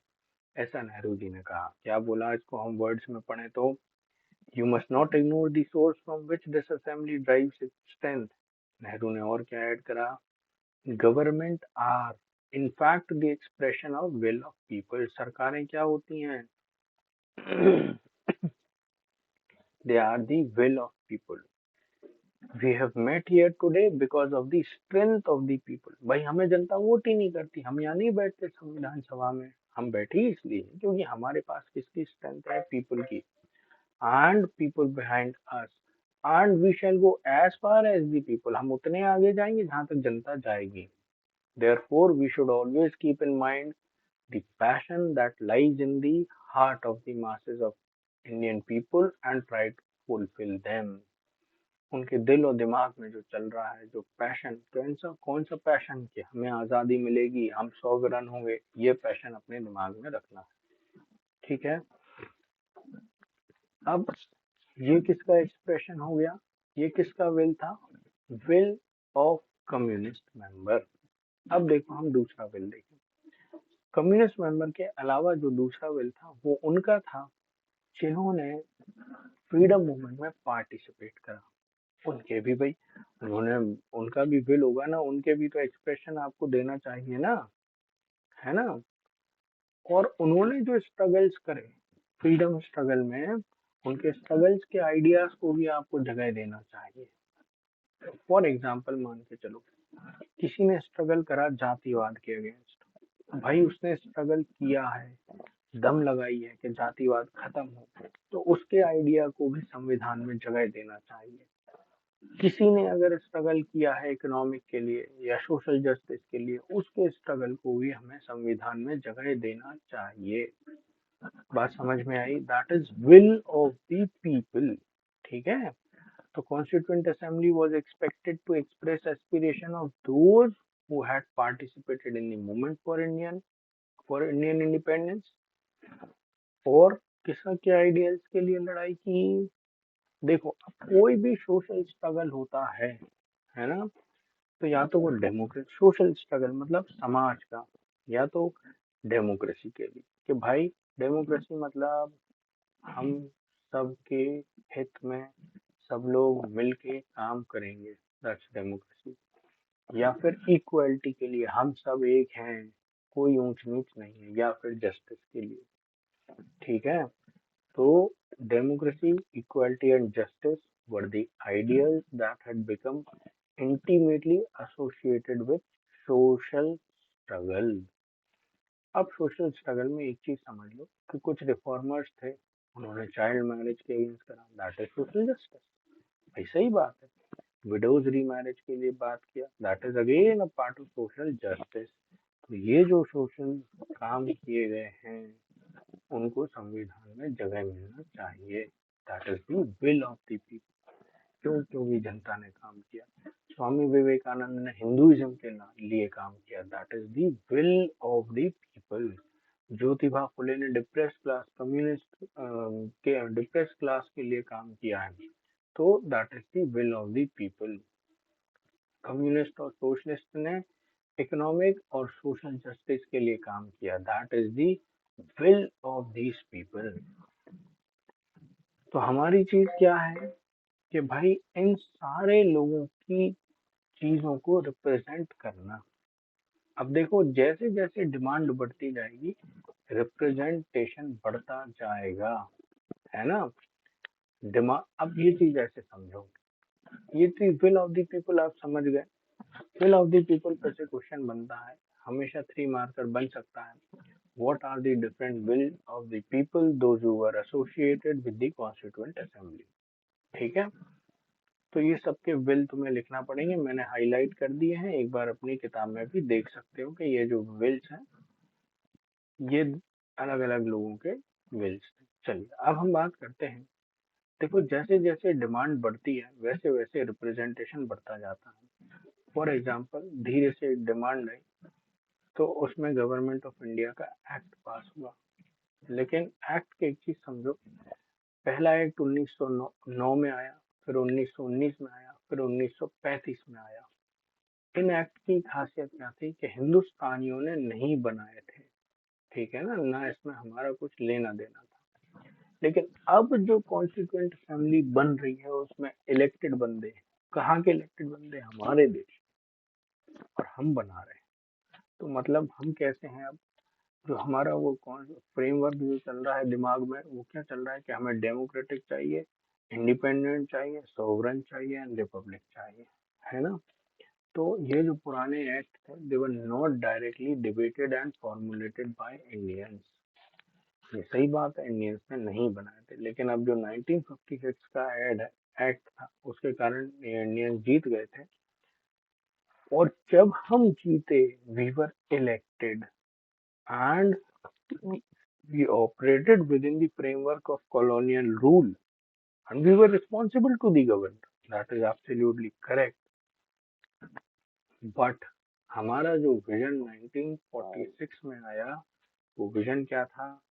ऐसा नेहरू जी ने कहा। क्या बोला, इसको हम वर्ड्स में पढ़े तो, you must not ignore the source from which this assembly derives its strength. Nehru ने और क्या ऐड करा, government are in fact the expression of will of people. सरकारें क्या होती हैं, they are the will of people. We have met here today because of the strength of the people. भाई हमें जनता वोट ही नहीं करती, हम यहाँ नहीं बैठते संविधान सभा में, हम बैठे ही इसलिए हैं क्योंकि हमारे पास किसकी स्ट्रेंथ है, पीपल की। And people behind us, and we shall go as far as the people. हम उतने आगे जाएंगे जहां तक जनता जाएगी। Therefore, we should always keep in mind the passion that lies in the heart of the masses of Indian people and try to fulfill them. उनके दिल और दिमाग में जो चल रहा है, जो पैशन, कौन सा पैशन, कि हमें आजादी मिलेगी, हम सॉवरन होंगे, ये पैशन अपने दिमाग में रखना है। ठीक है। अब ये किसका एक्सप्रेशन हो गया, ये किसका विल था, विल ऑफ कम्युनिस्ट मेंबर। अब देखो हम दूसरा विल देखें। कम्युनिस्ट मेंबर के अलावा जो दूसरा विल था वो उनका था जिन्होंने फ्रीडम मूवमेंट में पार्टिसिपेट करा। उनके भी भाई, उन्होंने, उनका भी विल होगा ना, उनके भी तो एक्सप्रेशन आपको देना चाहिए ना, है ना। और उन्होंने जो स्ट्रगल्स करे फ्रीडम स्ट्रगल में, उनके स्ट्रगल्स के आइडियाज को भी आपको जगह देना चाहिए। फॉर एग्जाम्पल मान के चलो, किसी ने स्ट्रगल करा जातिवाद के अगेंस्ट, भाई उसने स्ट्रगल किया है, दम लगाई है कि जातिवाद खत्म हो, तो उसके आइडिया को भी संविधान में जगह देना चाहिए। किसी ने अगर स्ट्रगल किया है इकोनॉमिक के लिए या सोशल जस्टिस के लिए, उसके स्ट्रगल को भी हमें संविधान में जगह देना चाहिए। बात समझ में आई? That is will of the people. ठीक है। तो constituent assembly was expected to express aspiration of those who had participated in the movement for Indian independence. और किसका के आइडियल्स के लिए लड़ाई की। देखो, कोई भी सोशल स्ट्रगल होता है ना, तो या तो वो डेमोक्रेसी, सोशल स्ट्रगल मतलब समाज का, या तो डेमोक्रेसी के लिए, कि भाई डेमोक्रेसी मतलब हम सबके हित में सब लोग मिलके काम करेंगे, दैट्स डेमोक्रेसी। या फिर इक्वलिटी के लिए, हम सब एक हैं, कोई ऊंच नीच नहीं है, या फिर जस्टिस के लिए। ठीक है। तो democracy, equality and justice were the ideals that had become intimately associated with social struggle. अब सोशल स्ट्रगल में एक चीज समझ लो कि कुछ रिफॉर्मर्स थे, उन्होंने चाइल्ड मैरिज के अगेंस्ट करा, दैट इज सोशल जस्टिस। भाई सही बात है। विडोज रीमैरिज के लिए बात किया, that is again a part of social justice. तो ये जो सोशल काम किए गए हैं उनको संविधान में जगह मिलना चाहिए। That is the will of the people. क्यों? क्योंकि जनता ने काम किया। स्वामी विवेकानंद ने हिंदुइज्म के लिए काम किया, that is the will of the people. Jyotiba Phule ने डिप्रेस क्लास, कम्युनिस्ट के डिप्रेस क्लास के लिए काम किया है, तो that is the will of the people. Communist और सोशलिस्ट ने इकोनॉमिक और सोशल जस्टिस के लिए काम किया, that is the will of these people. तो हमारी चीज क्या है कि भाई इन सारे लोगों की चीजों को रिप्रेजेंट करना। अब देखो, जैसे जैसे डिमांड बढ़ती जाएगी, रिप्रेजेंटेशन बढ़ता जाएगा, है ना। डिमांड, अब ये चीज ऐसे समझो, ये चीज विल ऑफ द पीपल आप समझ गए। विल ऑफ द पीपल पर से क्वेश्चन बनता है, हमेशा 3 मार्कर बन सकता है। What are the different will of the people, those who were associated with the Constituent Assembly? ठीक है। तो ये सबके विल तुम्हें लिखना पड़ेंगे, मैंने हाईलाइट कर दिए हैं, एक बार अपनी किताब में भी देख सकते हो कि ये जो विल्स हैं ये अलग अलग लोगों के विल्स। चलिए अब हम बात करते हैं। देखो, जैसे जैसे डिमांड बढ़ती है वैसे वैसे रिप्रेजेंटेशन बढ़ता जाता है। फॉर एग्जाम्पल, धीरे से डिमांड आई तो उसमें गवर्नमेंट ऑफ इंडिया का एक्ट पास हुआ। लेकिन एक्ट की एक चीज समझो, पहला एक्ट 1909 में आया, फिर 1919 में आया, फिर 1935 में आया। इन एक्ट की खासियत क्या थी कि हिंदुस्तानियों ने नहीं बनाए थे, ठीक है ना इसमें हमारा कुछ लेना देना था। लेकिन अब जो कॉन्स्टिट्यूएंट असेंबली बन रही है उसमें इलेक्टेड बंदे हैं। कहाँ के इलेक्टेड बंदे? हमारे देश। और हम बना रहे हैं। तो मतलब हम कैसे हैं अब, जो हमारा वो कौन फ्रेमवर्क जो चल रहा है दिमाग में, वो क्या चल रहा है कि हमें डेमोक्रेटिक चाहिए, इंडिपेंडेंट चाहिए, सोवरन चाहिए एंड रिपब्लिक चाहिए, है ना। तो ये जो पुराने एक्ट थे, they were not directly debated and formulated by Indians. ये सही बात है, इंडियंस ने नहीं बनाए थे। लेकिन अब जो 1956 का एक्ट था उसके कारण इंडियंस जीत गए थे। और जब हम जीते, we were elected and we operated within the framework of colonial rule and we were responsible to the government. That is absolutely correct. But हमारा जो विजन 1946 में आया, वो विजन क्या था?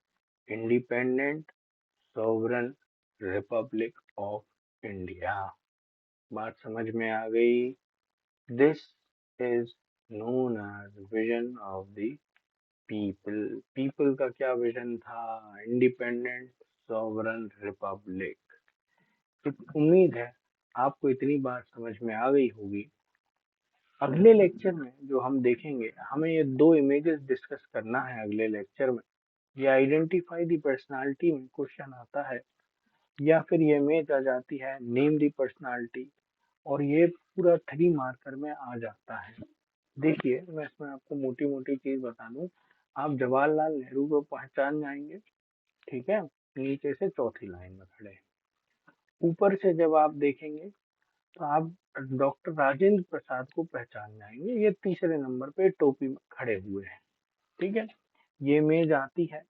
Independent sovereign republic of India. बात समझ में आ गई? This is known as vision of the people. People का क्या विजन था? Independent sovereign republic. तो उम्मीद है आपको इतनी बात समझ में आ गई होगी। अगले लेक्चर में जो हम देखेंगे, हमें ये दो इमेजेस डिस्कस करना है अगले लेक्चर में। ये आइडेंटिफाई द पर्सनालिटी में क्वेश्चन आता है, या फिर ये इमेज आ जाती है नेम द पर्सनालिटी, और ये पूरा 3 मार्कर में आ जाता है। देखिए, मैं इसमें आपको मोटी मोटी चीज बता दूं। आप जवाहरलाल नेहरू को पहचान जाएंगे, ठीक है, नीचे से चौथी लाइन में खड़े हैं। ऊपर से जब आप देखेंगे तो आप डॉक्टर राजेंद्र प्रसाद को पहचान जाएंगे, ये तीसरे नंबर पे टोपी में खड़े हुए हैं। ठीक है, ये इमेज आती है।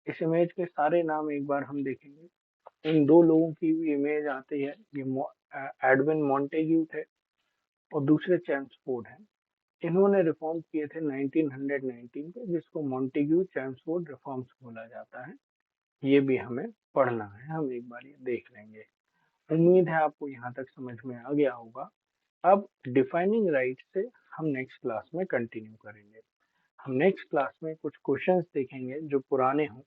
इस इमेज के सारे नाम एक बार हम देखेंगे। इन दो लोगों की भी इमेज आती है। ये एडविन मॉन्टेग्यू थे और दूसरे चैम्सफोर्ड हैं। इन्होंने रिफॉर्म किए थे 1919 पे, जिसको मॉन्टेग्यू चैम्सफोर्ड रिफॉर्म्स बोला जाता है। ये भी हमें पढ़ना है, हम एक बार ये देख लेंगे। उम्मीद है आपको यहाँ तक समझ में आ गया होगा। अब डिफाइनिंग राइट से हम नेक्स्ट क्लास में कंटिन्यू करेंगे। हम नेक्स्ट क्लास में कुछ क्वेश्चंस देखेंगे जो पुराने हों,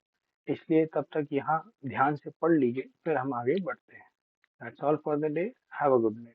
इसलिए तब तक यहाँ ध्यान से पढ़ लीजिए, फिर हम आगे बढ़ते हैं। That's all for the day. Have a good day.